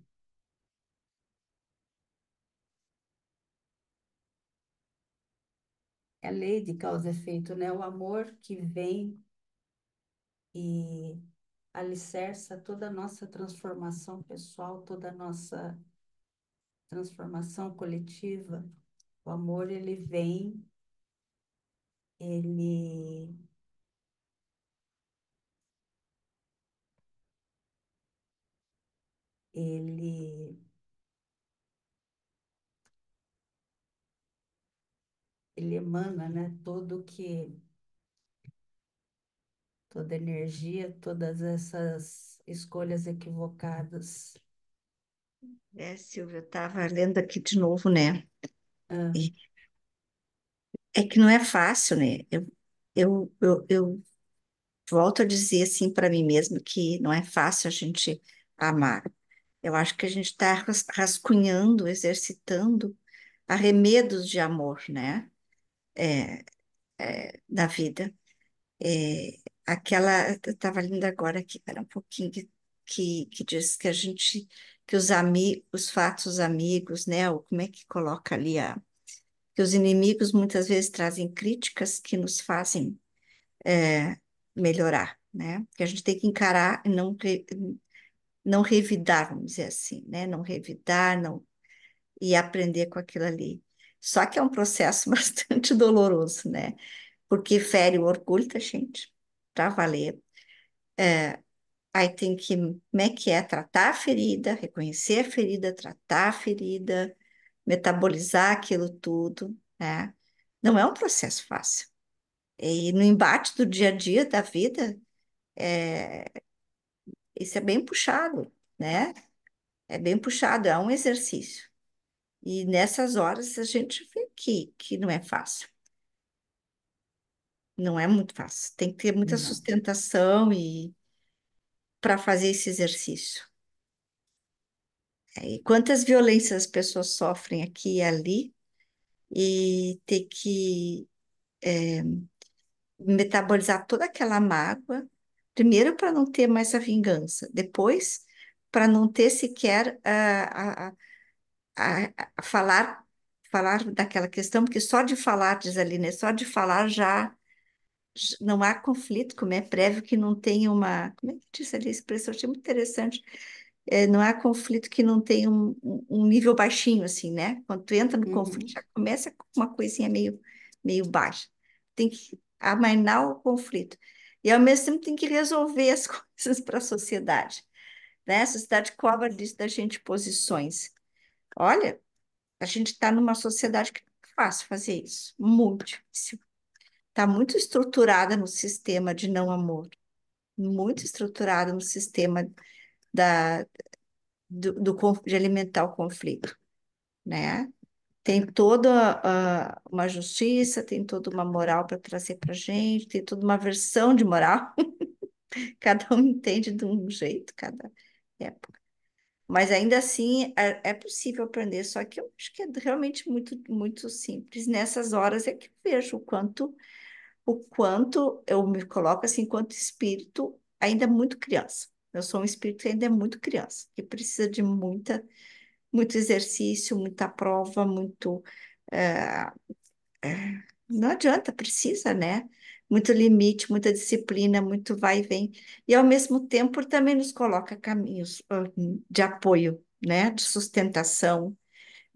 a lei de causa e efeito, né? O amor que vem e alicerça toda a nossa transformação pessoal, toda a nossa transformação coletiva. O amor, ele vem, ele ele ele emana, né, toda energia, todas essas escolhas equivocadas. Silvia, eu estava lendo aqui de novo, né? Ah, E é que não é fácil, né? Eu volto a dizer assim para mim mesma que não é fácil a gente amar. Eu acho que a gente está rascunhando, exercitando arremedos de amor, né? Da vida. Aquela, eu estava lendo agora aqui, para um pouquinho, que diz que a gente, que os amigos, os fatos amigos, né? Ou como é que coloca ali que os inimigos muitas vezes trazem críticas que nos fazem melhorar, né? Que a gente tem que encarar e não revidar, vamos dizer assim, né? Não revidar, não e aprender com aquilo ali. Só que é um processo bastante doloroso, né? Porque fere o orgulho da gente, para valer. Aí tem que, como é que é? Tratar a ferida, reconhecer a ferida, tratar a ferida, metabolizar aquilo tudo, né? Não é um processo fácil. E no embate do dia a dia da vida, isso é bem puxado, né? É bem puxado, é um exercício. E nessas horas a gente vê que não é fácil. Não é muito fácil. Tem que ter muita não, sustentação e para fazer esse exercício. E quantas violências as pessoas sofrem aqui e ali e ter que metabolizar toda aquela mágoa, primeiro para não ter mais a vingança, depois para não ter sequer a falar daquela questão, porque só de falar, diz ali, né? Só de falar já não há conflito, como é prévio que não tenha uma. Como é que disse ali a expressão? Eu achei muito interessante. Não há conflito que não tenha um nível baixinho, assim, né? Quando tu entra no conflito, uhum, já começa com uma coisinha meio baixa. Tem que amainar o conflito. E, ao mesmo tempo, tem que resolver as coisas para a sociedade, né? A sociedade cobra disso da gente posições. Olha, a gente está numa sociedade que não é fácil fazer isso, muito difícil. Está muito estruturada no sistema de não amor, muito estruturada no sistema da, de alimentar o conflito, né? Tem toda uma justiça, tem toda uma moral para trazer para a gente, tem toda uma versão de moral, cada um entende de um jeito, cada época. Mas ainda assim é possível aprender, só que eu acho que é realmente muito, muito simples. Nessas horas é que eu vejo o quanto eu me coloco assim, enquanto espírito ainda muito criança. Eu sou um espírito que ainda é muito criança, que precisa de muito exercício, muita prova, muito. eh, não adianta, precisa, né? muito limite, muita disciplina, muito vai e vem. E ao mesmo tempo também nos coloca caminhos de apoio, né? De sustentação,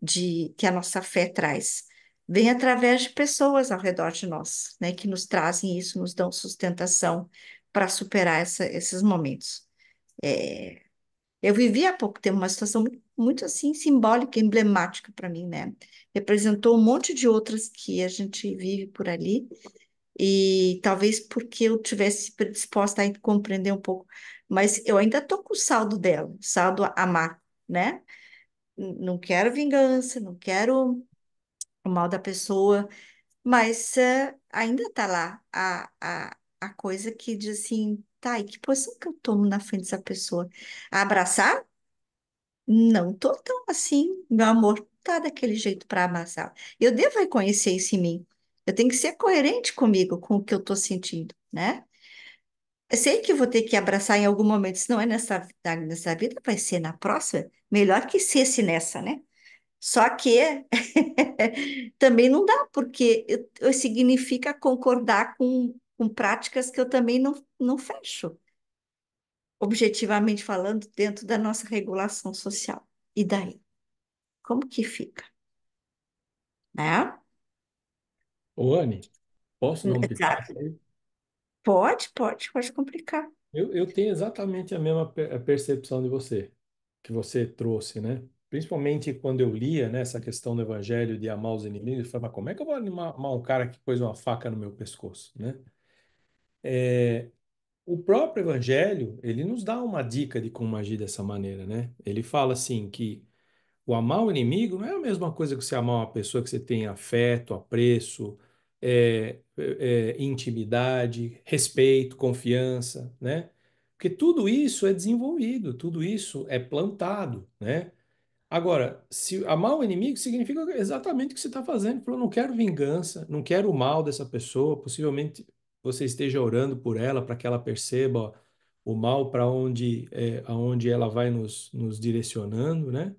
de que a nossa fé traz. Vem através de pessoas ao redor de nós, né? Que nos trazem isso, nos dão sustentação para superar esses momentos. É, eu vivi há pouco tempo uma situação muito assim simbólica, emblemática para mim, né? Representou um monte de outras que a gente vive por ali, e talvez porque eu tivesse predisposta a compreender um pouco, mas eu ainda estou com o saldo dela, saldo a amar, né? Não quero vingança, não quero o mal da pessoa, mas ainda está lá a coisa que diz assim, tá, e que posição que eu tomo na frente dessa pessoa? Abraçar? Não tô tão assim, meu amor, tá daquele jeito para amassar. Eu devo reconhecer isso em mim. Eu tenho que ser coerente comigo, com o que eu tô sentindo, né? Eu sei que eu vou ter que abraçar em algum momento, se não é nessa vida, vai ser na próxima. Melhor que cesse nessa, né? Só que também não dá, porque significa concordar com práticas que eu também não fecho, objetivamente falando, dentro da nossa regulação social. E daí? Como que fica? Né? Ô, Anne, posso dar um Exato. pitaco aí? Pode complicar. Eu tenho exatamente a mesma percepção de você, que você trouxe, né? Principalmente quando eu lia, né, essa questão do evangelho de amar os inimigos, eu falei, mas como é que eu vou amar um cara que pôs uma faca no meu pescoço, né? O próprio evangelho, ele nos dá uma dica de como agir dessa maneira, né? Ele fala assim que o amar o inimigo não é a mesma coisa que você amar uma pessoa que você tem afeto, apreço, intimidade, respeito, confiança, né? Porque tudo isso é desenvolvido, tudo isso é plantado, né? Agora, se amar o inimigo significa exatamente o que você está fazendo. Falou, não quero vingança, não quero o mal dessa pessoa. Possivelmente você esteja orando por ela para que ela perceba o mal para onde, aonde ela vai nos direcionando, né?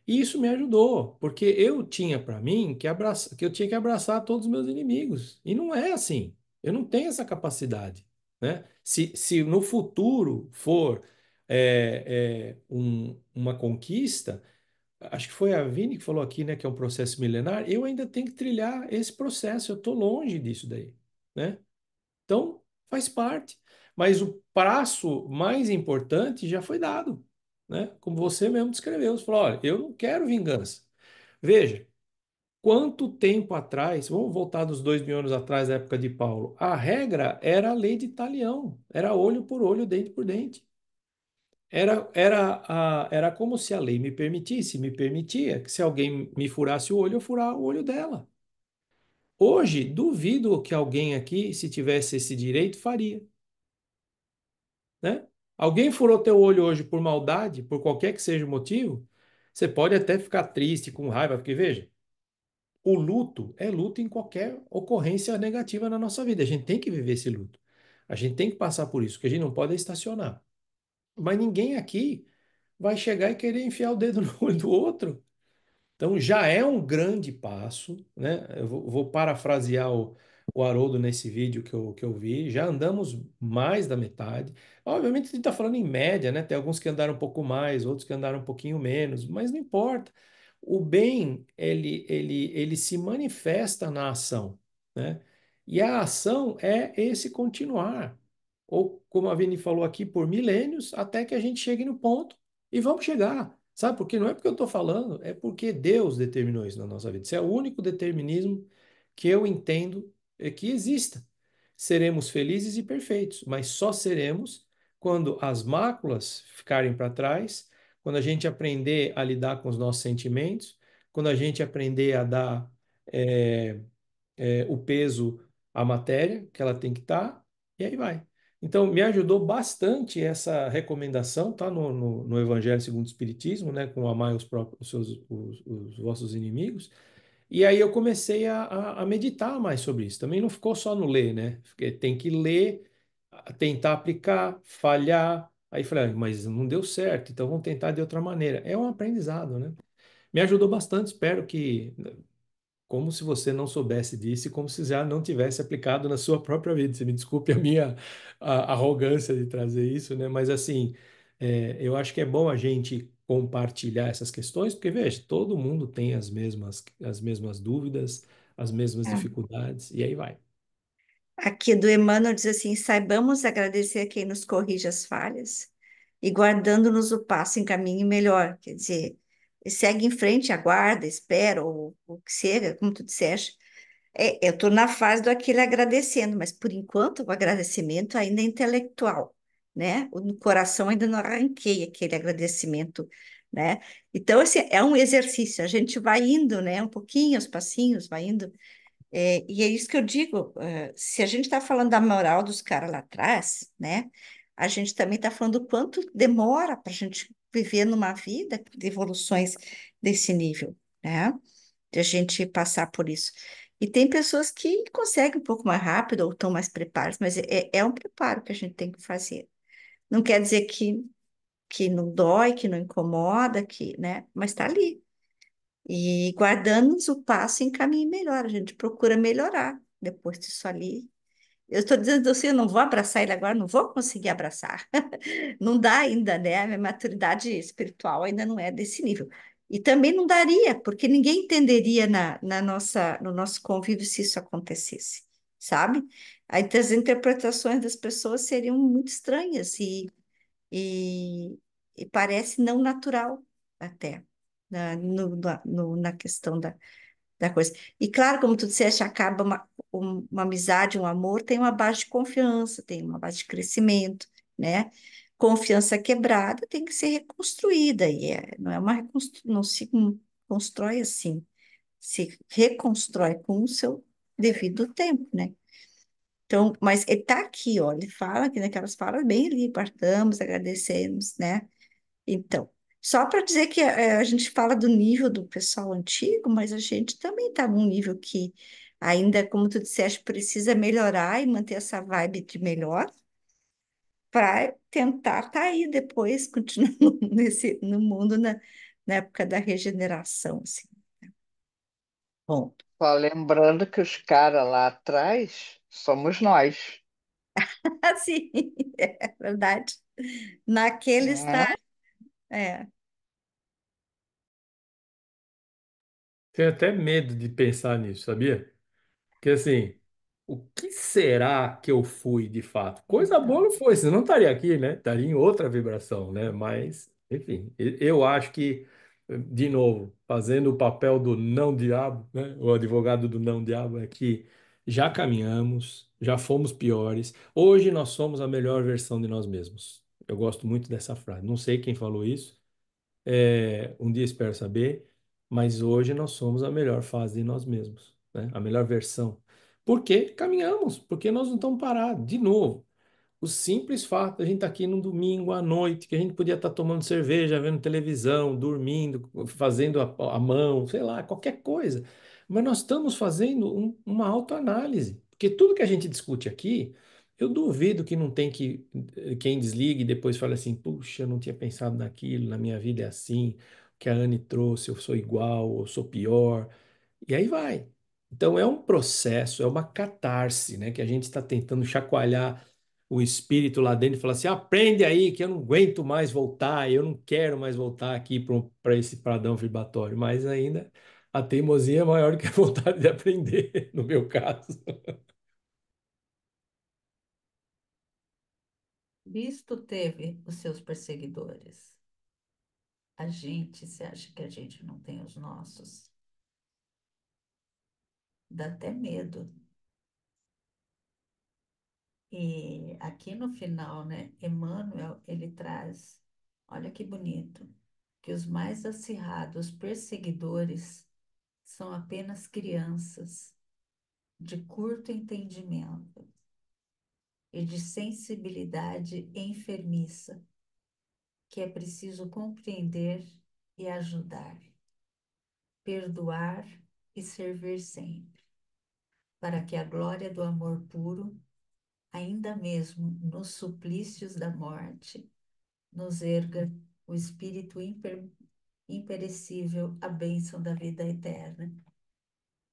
E isso me ajudou, porque eu tinha para mim que eu tinha que abraçar todos os meus inimigos. E não é assim. Eu não tenho essa capacidade, né? Se no futuro for uma conquista, acho que foi a Vini que falou aqui, né, que é um processo milenar, eu ainda tenho que trilhar esse processo, eu estou longe disso daí, né? Então, faz parte. Mas o passo mais importante já foi dado, né? Como você mesmo descreveu, você falou, olha, eu não quero vingança. Veja, quanto tempo atrás, vamos voltar dos 2.000 anos atrás, da época de Paulo, a regra era a lei de talião, era olho por olho, dente por dente. Era como se a lei me permitisse, me permitia que se alguém me furasse o olho, eu furar o olho dela. Hoje, duvido que alguém aqui, se tivesse esse direito, faria, né? Alguém furou teu olho hoje por maldade, por qualquer que seja o motivo, você pode até ficar triste, com raiva, porque veja, o luto é luto em qualquer ocorrência negativa na nossa vida. A gente tem que viver esse luto. A gente tem que passar por isso, porque a gente não pode estacionar. Mas ninguém aqui vai chegar e querer enfiar o dedo no olho do outro. Então já é um grande passo, né? Eu vou parafrasear o Haroldo nesse vídeo que eu vi. Já andamos mais da metade. Obviamente a gente está falando em média, né? Tem alguns que andaram um pouco mais, outros que andaram um pouquinho menos, mas não importa. O bem, ele se manifesta na ação, né? E a ação é esse continuar. Ou, como a Vini falou aqui, por milênios, até que a gente chegue no ponto e vamos chegar. Sabe por quê? Não é porque eu estou falando, é porque Deus determinou isso na nossa vida. Isso é o único determinismo que eu entendo que exista. Seremos felizes e perfeitos, mas só seremos quando as máculas ficarem para trás, quando a gente aprender a lidar com os nossos sentimentos, quando a gente aprender a dar eh, o peso à matéria que ela tem que estar, e aí vai. Então, me ajudou bastante essa recomendação, tá? No Evangelho segundo o Espiritismo, né? Com amar os vossos inimigos. E aí eu comecei a meditar mais sobre isso. Também não ficou só no ler, né? Tem que ler, tentar aplicar, falhar. Aí falei, ah, mas não deu certo, então vamos tentar de outra maneira. É um aprendizado, né? Me ajudou bastante, espero que como se você não soubesse disso e como se já não tivesse aplicado na sua própria vida. Você me desculpe a minha arrogância de trazer isso, né? Mas assim, eu acho que é bom a gente compartilhar essas questões, porque veja, todo mundo tem as mesmas dúvidas, as mesmas É. dificuldades, e aí vai. Aqui do Emmanuel diz assim: saibamos agradecer a quem nos corrige as falhas e guardando-nos o passo em caminho melhor. Quer dizer, segue em frente, aguarda, espera, ou o que seja, como tu disseste. Eu estou na fase do aquele agradecendo, mas por enquanto o agradecimento ainda é intelectual, né? No coração ainda não arranquei aquele agradecimento, né? Então, assim, é um exercício, a gente vai indo, né? Um pouquinho, aos passinhos, vai indo. E é isso que eu digo, se a gente está falando da moral dos caras lá atrás, né? A gente também está falando o quanto demora para a gente viver numa vida de evoluções desse nível, né? De a gente passar por isso. E tem pessoas que conseguem um pouco mais rápido ou estão mais preparadas, mas é um preparo que a gente tem que fazer. Não quer dizer que não dói, que não incomoda, né? Mas está ali. E guardando o passo em caminho melhor, a gente procura melhorar depois disso ali. Eu estou dizendo assim, eu não vou abraçar ele agora, não vou conseguir abraçar. Não dá ainda, né? A minha maturidade espiritual ainda não é desse nível. E também não daria, porque ninguém entenderia no nosso convívio se isso acontecesse, sabe? Aí as interpretações das pessoas seriam muito estranhas e, e parece não natural até na questão da coisa. E claro, como tu disseste, acaba uma amizade, um amor, tem uma base de confiança, tem uma base de crescimento, né? Confiança quebrada tem que ser reconstruída, não é não se constrói assim, se reconstrói com o seu devido tempo, né? Então, mas ele está aqui, ó, ele fala que naquelas falas bem ali, partamos, agradecemos, né? Então, só para dizer que a gente fala do nível do pessoal antigo, mas a gente também está num nível que ainda, como tu disseste, precisa melhorar e manter essa vibe de melhor para tentar estar aí depois, continuando no mundo, na época da regeneração, assim. Bom, Só lembrando que os caras lá atrás somos nós, assim, é verdade. Naquele né? estágio, é. Tenho até medo de pensar nisso, sabia? Porque assim, o que será que eu fui de fato? Coisa boa Então, não foi, senão não estaria aqui, né? Estaria em outra vibração, né? Mas, enfim, eu acho que, de novo, fazendo o papel do não diabo, né? O advogado do não diabo é que já caminhamos, já fomos piores. Hoje nós somos a melhor versão de nós mesmos. Eu gosto muito dessa frase. Não sei quem falou isso. Um dia espero saber, mas hoje nós somos a melhor fase de nós mesmos, né? A melhor versão. Porque caminhamos, porque nós não estamos parados. De novo, o simples fato de a gente estar aqui num domingo à noite, que a gente podia estar tomando cerveja, vendo televisão, dormindo, fazendo a mão, sei lá, qualquer coisa. Mas nós estamos fazendo uma autoanálise. Porque tudo que a gente discute aqui, eu duvido que não tem quem desligue e depois fale assim, puxa, eu não tinha pensado naquilo, na minha vida é assim, o que a Anne trouxe, eu sou igual, eu sou pior. E aí vai. Então é um processo, é uma catarse, né, que a gente está tentando chacoalhar o espírito lá dentro e falar assim: aprende aí que eu não aguento mais voltar, eu não quero mais voltar aqui para esse pradão vibratório. Mas ainda a teimosia é maior do que a vontade de aprender, no meu caso. Cristo teve os seus perseguidores. A gente, você acha que a gente não tem os nossos? Dá até medo. E aqui no final, né, Emmanuel, ele traz, olha que bonito, que os mais acirrados perseguidores são apenas crianças de curto entendimento e de sensibilidade enfermiça, que é preciso compreender e ajudar, perdoar e servir sempre, para que a glória do amor puro, ainda mesmo nos suplícios da morte, nos erga o espírito imperecível, a bênção da vida eterna.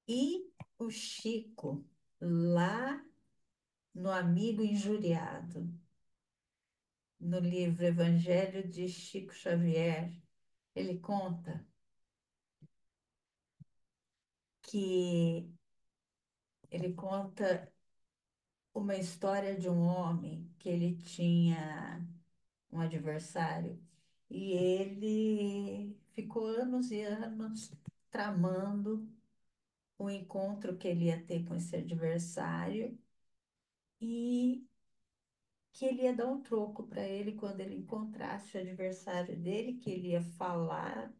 E o Chico, lá no Amigo Injuriado, no livro Evangelho de Chico Xavier, ele conta que ele conta uma história de um homem que ele tinha um adversário e ele ficou anos e anos tramando o encontro que ele ia ter com esse adversário e que ele ia dar um troco para ele quando ele encontrasse o adversário dele, que ele ia falar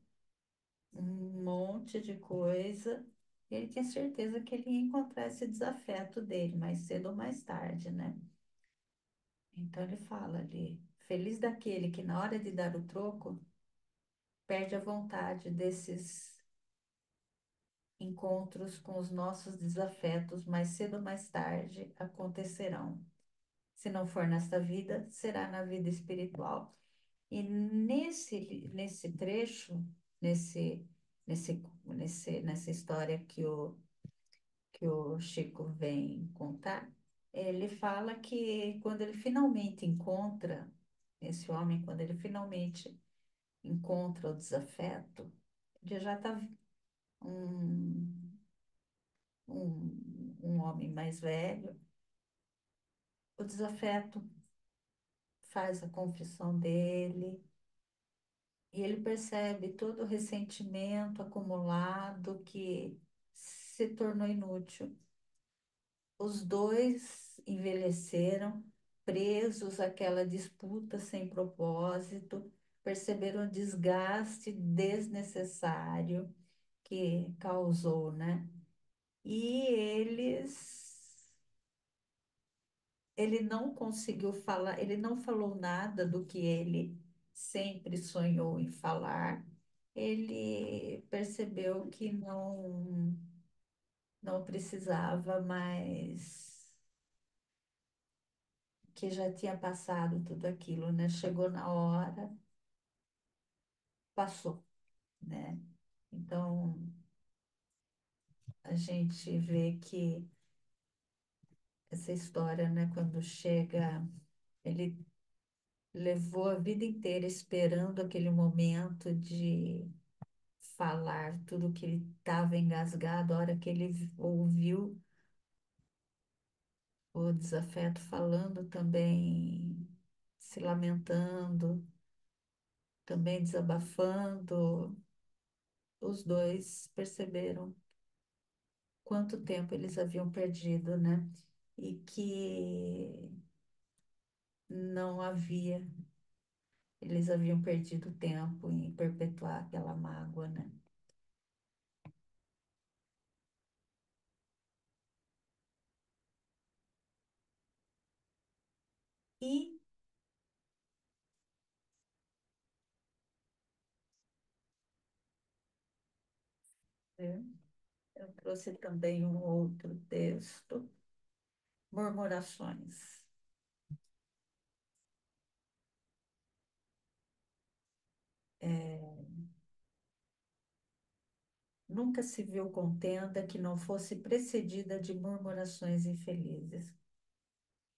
um monte de coisa. Ele tinha certeza que ele ia encontrar esse desafeto dele mais cedo ou mais tarde, né? Então ele fala ali, feliz daquele que na hora de dar o troco perde a vontade desses encontros com os nossos desafetos, mais cedo ou mais tarde acontecerão. Se não for nesta vida, será na vida espiritual. E nesse trecho, nesse, nessa história que o Chico vem contar, ele fala que quando ele finalmente encontra, esse homem, quando ele finalmente encontra o desafeto, ele já está um, um homem mais velho, o desafeto faz a confissão dele e ele percebe todo o ressentimento acumulado que se tornou inútil. Os dois envelheceram, presos àquela disputa sem propósito, perceberam o desgaste desnecessário que causou, né? E ele não conseguiu falar, ele não falou nada do que ele sempre sonhou em falar. Ele percebeu que não precisava mais, que já tinha passado tudo aquilo, né? Chegou na hora, passou, né? Então, a gente vê que essa história, né, quando chega, ele levou a vida inteira esperando aquele momento de falar tudo que ele estava engasgado, a hora que ele ouviu o desafeto falando também, se lamentando, também desabafando, os dois perceberam quanto tempo eles haviam perdido, né? E que não havia, eles haviam perdido tempo em perpetuar aquela mágoa, né? E né, eu trouxe também um outro texto, Murmurações. É, nunca se viu contenda que não fosse precedida de murmurações infelizes.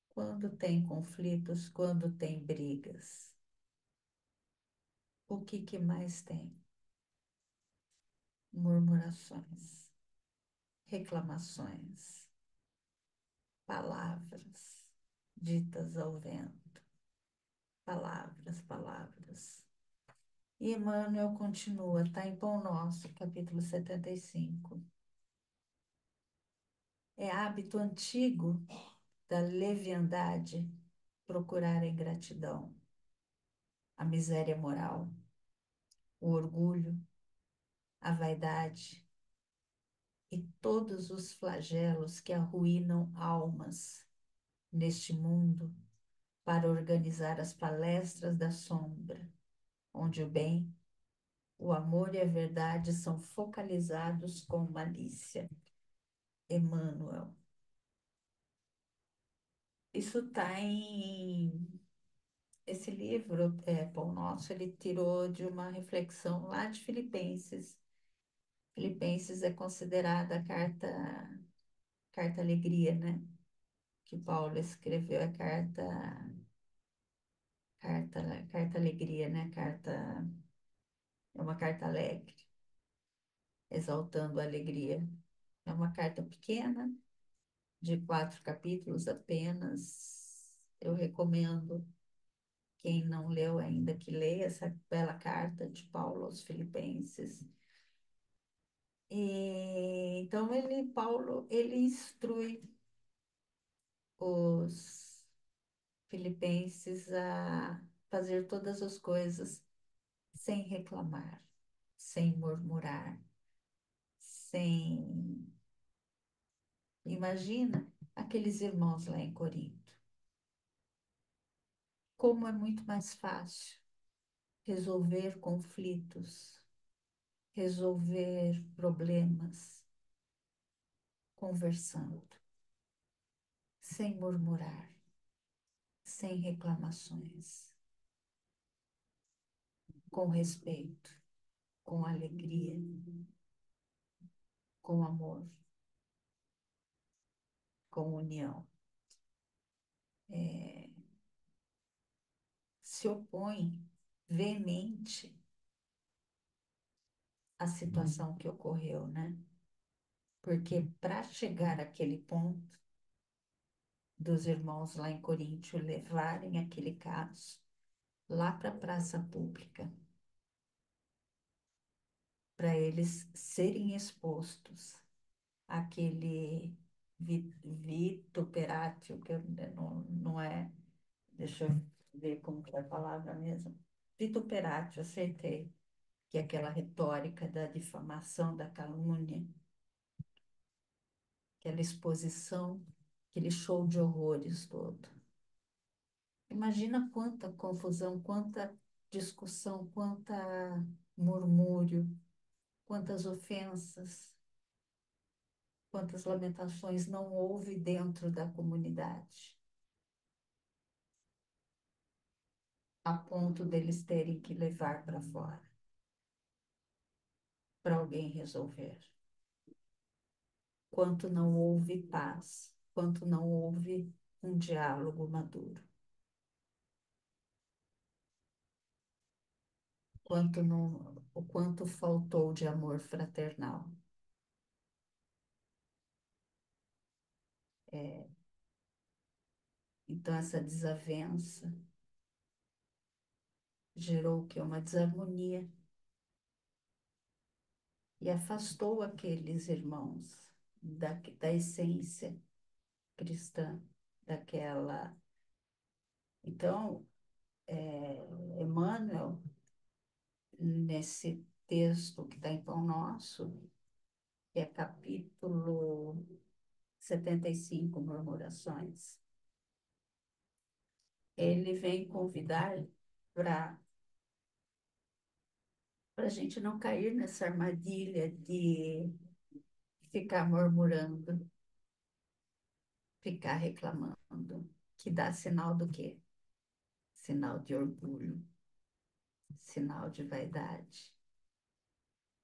Quando tem conflitos, quando tem brigas, o que que mais tem? Murmurações, reclamações, palavras ditas ao vento, palavras, palavras. E Emmanuel continua, está em Pão Nosso, capítulo 75. É hábito antigo da leviandade procurar a ingratidão, a miséria moral, o orgulho, a vaidade e todos os flagelos que arruinam almas neste mundo para organizar as palestras da sombra, onde o bem, o amor e a verdade são focalizados com malícia. Emmanuel. Isso está em. Esse livro, Pão Nosso, ele tirou de uma reflexão lá de Filipenses. Filipenses é considerada a carta alegria, né? Que Paulo escreveu a carta alegria, né? É uma carta alegre, exaltando a alegria. É uma carta pequena, de 4 capítulos apenas. Eu recomendo quem não leu ainda que leia essa bela carta de Paulo aos Filipenses. Então Paulo, ele instrui os filipenses a fazer todas as coisas sem reclamar, sem murmurar, sem. Imagina aqueles irmãos lá em Corinto. Como é muito mais fácil resolver conflitos, resolver problemas, conversando, sem murmurar, sem reclamações, com respeito, com alegria, com amor, com união. Se opõe veemente à situação que ocorreu, né? Porque para chegar àquele ponto dos irmãos lá em Coríntio levarem aquele caso lá para a praça pública, para eles serem expostos àquele vituperatio, que não é, deixa eu ver como que é a palavra mesmo, vituperatio, acertei, que é aquela retórica da difamação, da calúnia, aquela exposição, aquele show de horrores todo. Imagina quanta confusão, quanta discussão, quanta murmúrio, quantas ofensas, quantas lamentações não houve dentro da comunidade, a ponto deles terem que levar para fora, para alguém resolver. Quanto não houve paz, quanto não houve um diálogo maduro, o quanto faltou de amor fraternal. Então, essa desavença gerou o quê? Uma desarmonia e afastou aqueles irmãos da essência cristã, daquela. Então, Emmanuel, nesse texto que está em Pão Nosso, que é capítulo 75, Murmurações, ele vem convidar para a gente não cair nessa armadilha de ficar murmurando, ficar reclamando, que dá sinal do quê? Sinal de orgulho, sinal de vaidade,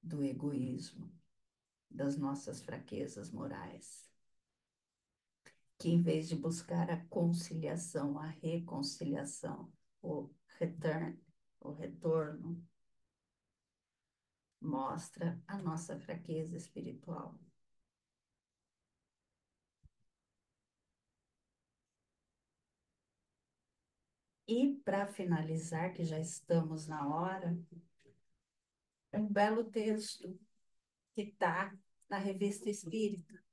do egoísmo, das nossas fraquezas morais. Que em vez de buscar a conciliação, a reconciliação, o return, o retorno, mostra a nossa fraqueza espiritual. E para finalizar, que já estamos na hora, um belo texto que está na Revista Espírita,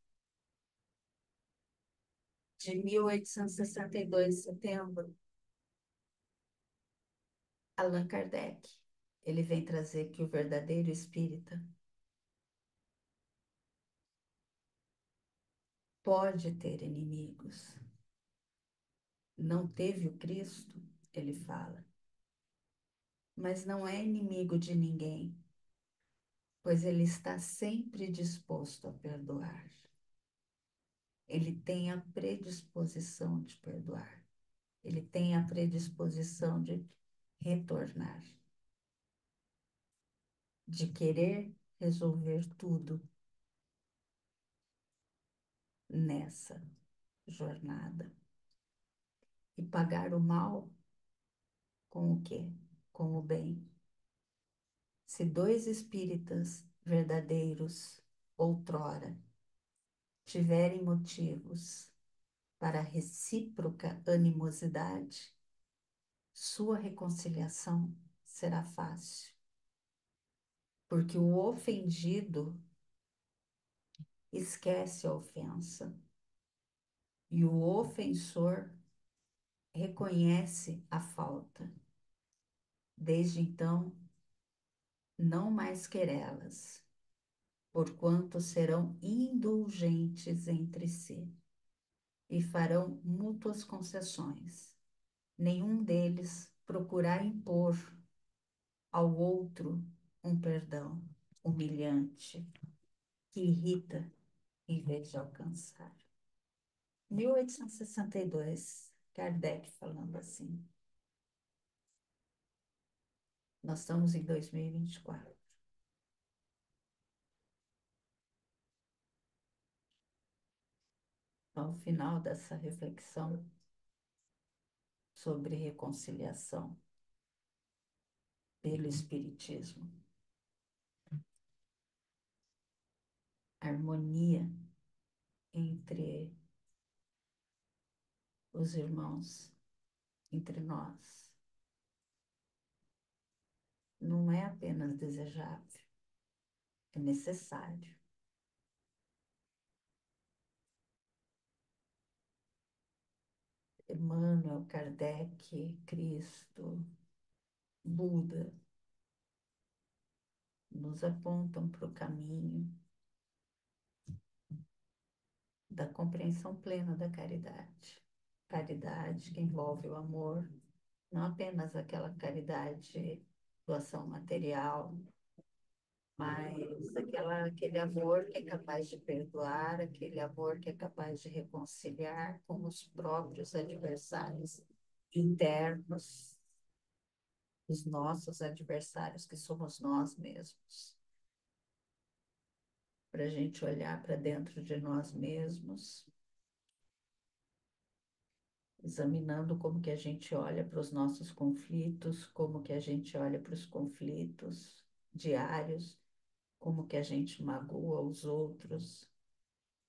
de 1862, setembro, Allan Kardec. Ele vem trazer que o verdadeiro espírita pode ter inimigos. Não teve o Cristo, ele fala, mas não é inimigo de ninguém, pois ele está sempre disposto a perdoar. Ele tem a predisposição de perdoar. Ele tem a predisposição de retornar, de querer resolver tudo nessa jornada e pagar o mal com o quê? Com o bem. Se dois espíritas verdadeiros outrora tiverem motivos para recíproca animosidade, sua reconciliação será fácil, porque o ofendido esquece a ofensa e o ofensor reconhece a falta. Desde então, não mais querelas, porquanto serão indulgentes entre si e farão mútuas concessões. Nenhum deles procurará impor ao outro um perdão humilhante que irrita em vez de alcançar. 1862, Kardec falando assim. Nós estamos em 2024. Ao final dessa reflexão sobre reconciliação pelo Espiritismo, harmonia entre os irmãos, entre nós, não é apenas desejável, é necessário. Emmanuel, Kardec, Cristo, Buda nos apontam para o caminho da compreensão plena da caridade. Caridade que envolve o amor, não apenas aquela caridade, doação material, mas aquele amor que é capaz de perdoar, aquele amor que é capaz de reconciliar com os próprios adversários internos, os nossos adversários, que somos nós mesmos. Para a gente olhar para dentro de nós mesmos, examinando como que a gente olha para os nossos conflitos, como que a gente olha para os conflitos diários, como que a gente magoa os outros,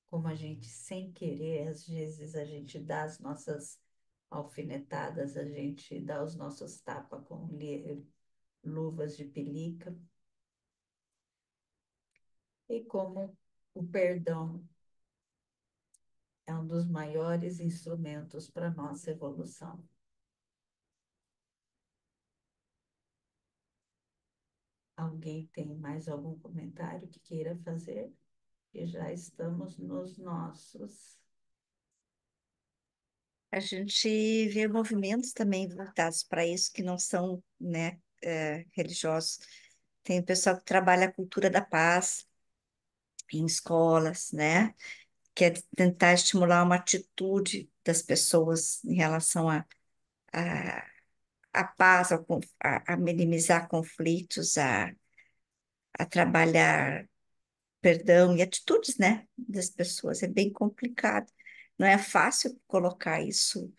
como a gente, sem querer, às vezes a gente dá as nossas alfinetadas, a gente dá os nossos tapas com luvas de pelica, e como o perdão é um dos maiores instrumentos para a nossa evolução. Alguém tem mais algum comentário que queira fazer? E já estamos nos nossos. A gente vê movimentos também voltados para isso, que não são, né, religiosos. Tem o pessoal que trabalha a cultura da paz em escolas, né? Que é tentar estimular uma atitude das pessoas em relação a, a paz, a minimizar conflitos, a trabalhar perdão e atitudes, né, das pessoas. É bem complicado. Não é fácil colocar isso.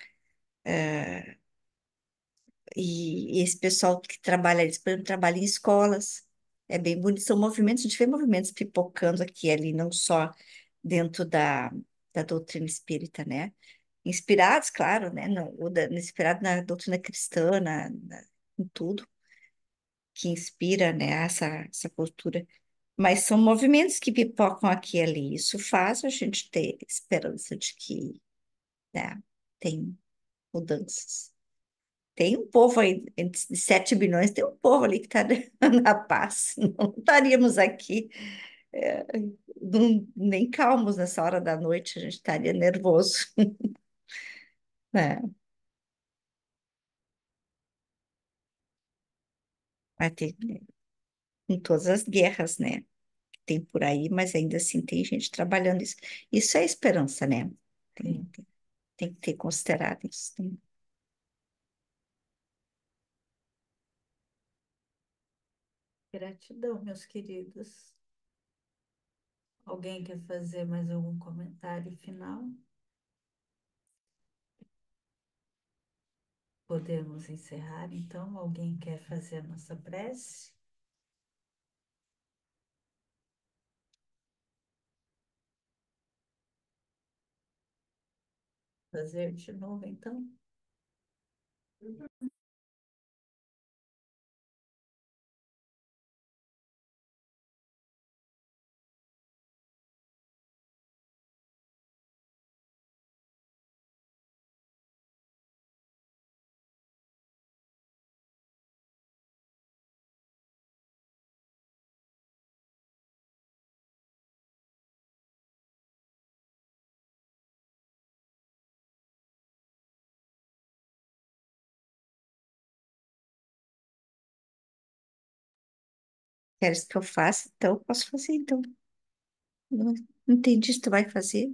E esse pessoal que trabalha, eles, por exemplo, trabalham em escolas. É bem bonito. São movimentos, a gente vê movimentos pipocando aqui e ali, não só dentro da doutrina espírita, né? Inspirados, claro, né? Inspirado na doutrina cristã, em tudo que inspira, né, essa cultura. Mas são movimentos que pipocam aqui e ali. Isso faz a gente ter esperança de que, né, tem mudanças. Tem um povo aí, entre 7 bilhões, tem um povo ali que está na paz. Não estaríamos aqui nem calmos nessa hora da noite, a gente estaria nervoso, né? Vai ter em todas as guerras, né? Que tem por aí, mas ainda assim tem gente trabalhando isso. Isso é esperança, né? Tem, Sim. tem que ter considerado isso. Gratidão, meus queridos. Alguém quer fazer mais algum comentário final? Podemos encerrar, então? Alguém quer fazer a nossa prece? Fazer de novo, então? Queres que eu faça? Então, posso fazer, então. Não entendi se tu vai fazer.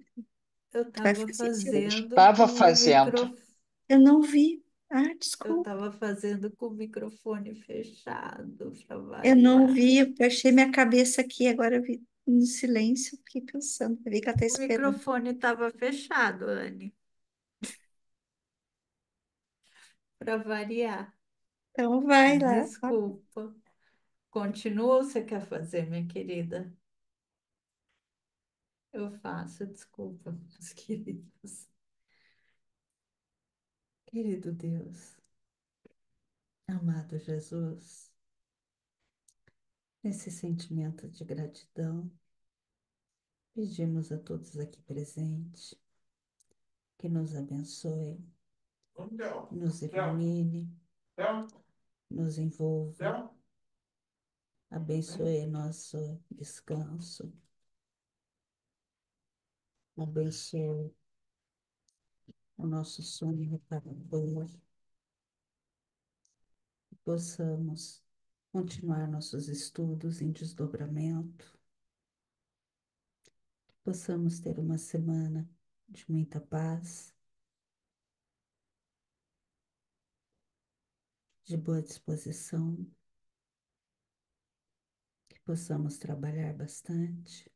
Eu Tu vai estava fazer esse hoje. fazendo com Estava o fazendo. microfone. Eu não vi. Ah, Eu desculpa. estava fazendo com o microfone fechado para Eu não variar. vi. Eu achei minha cabeça aqui, agora eu vi no silêncio. Fiquei pensando. Eu vi que ela tá O esperando. microfone estava fechado, Anne, para variar. Então, vai lá. Desculpa. Continua ou você quer fazer, minha querida? Eu faço, desculpa, meus queridos. Querido Deus, amado Jesus, nesse sentimento de gratidão, pedimos a todos aqui presentes que nos abençoe, nos ilumine, nos envolva, abençoe nosso descanso, abençoe o nosso sono reparador, que possamos continuar nossos estudos em desdobramento, que possamos ter uma semana de muita paz, de boa disposição, que possamos trabalhar bastante,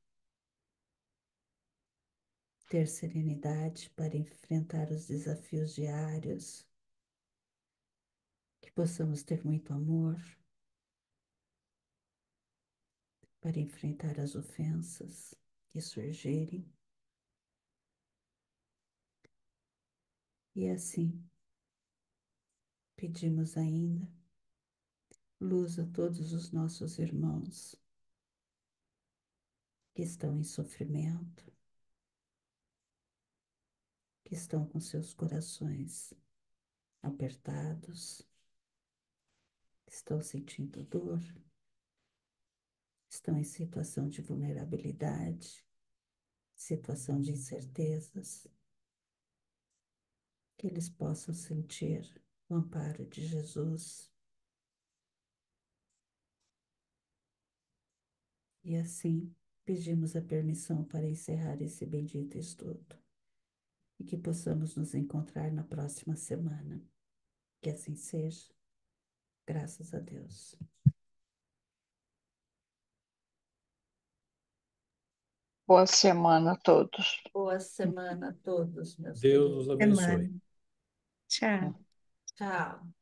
ter serenidade para enfrentar os desafios diários, que possamos ter muito amor para enfrentar as ofensas que surgirem. E assim, pedimos ainda luz a todos os nossos irmãos que estão em sofrimento, que estão com seus corações apertados, que estão sentindo dor, estão em situação de vulnerabilidade, situação de incertezas, que eles possam sentir o amparo de Jesus e assim pedimos a permissão para encerrar esse bendito estudo e que possamos nos encontrar na próxima semana. Que assim seja, graças a Deus. Boa semana a todos. Boa semana a todos, meus Deus os queridos. abençoe. Semana. Tchau. Tchau.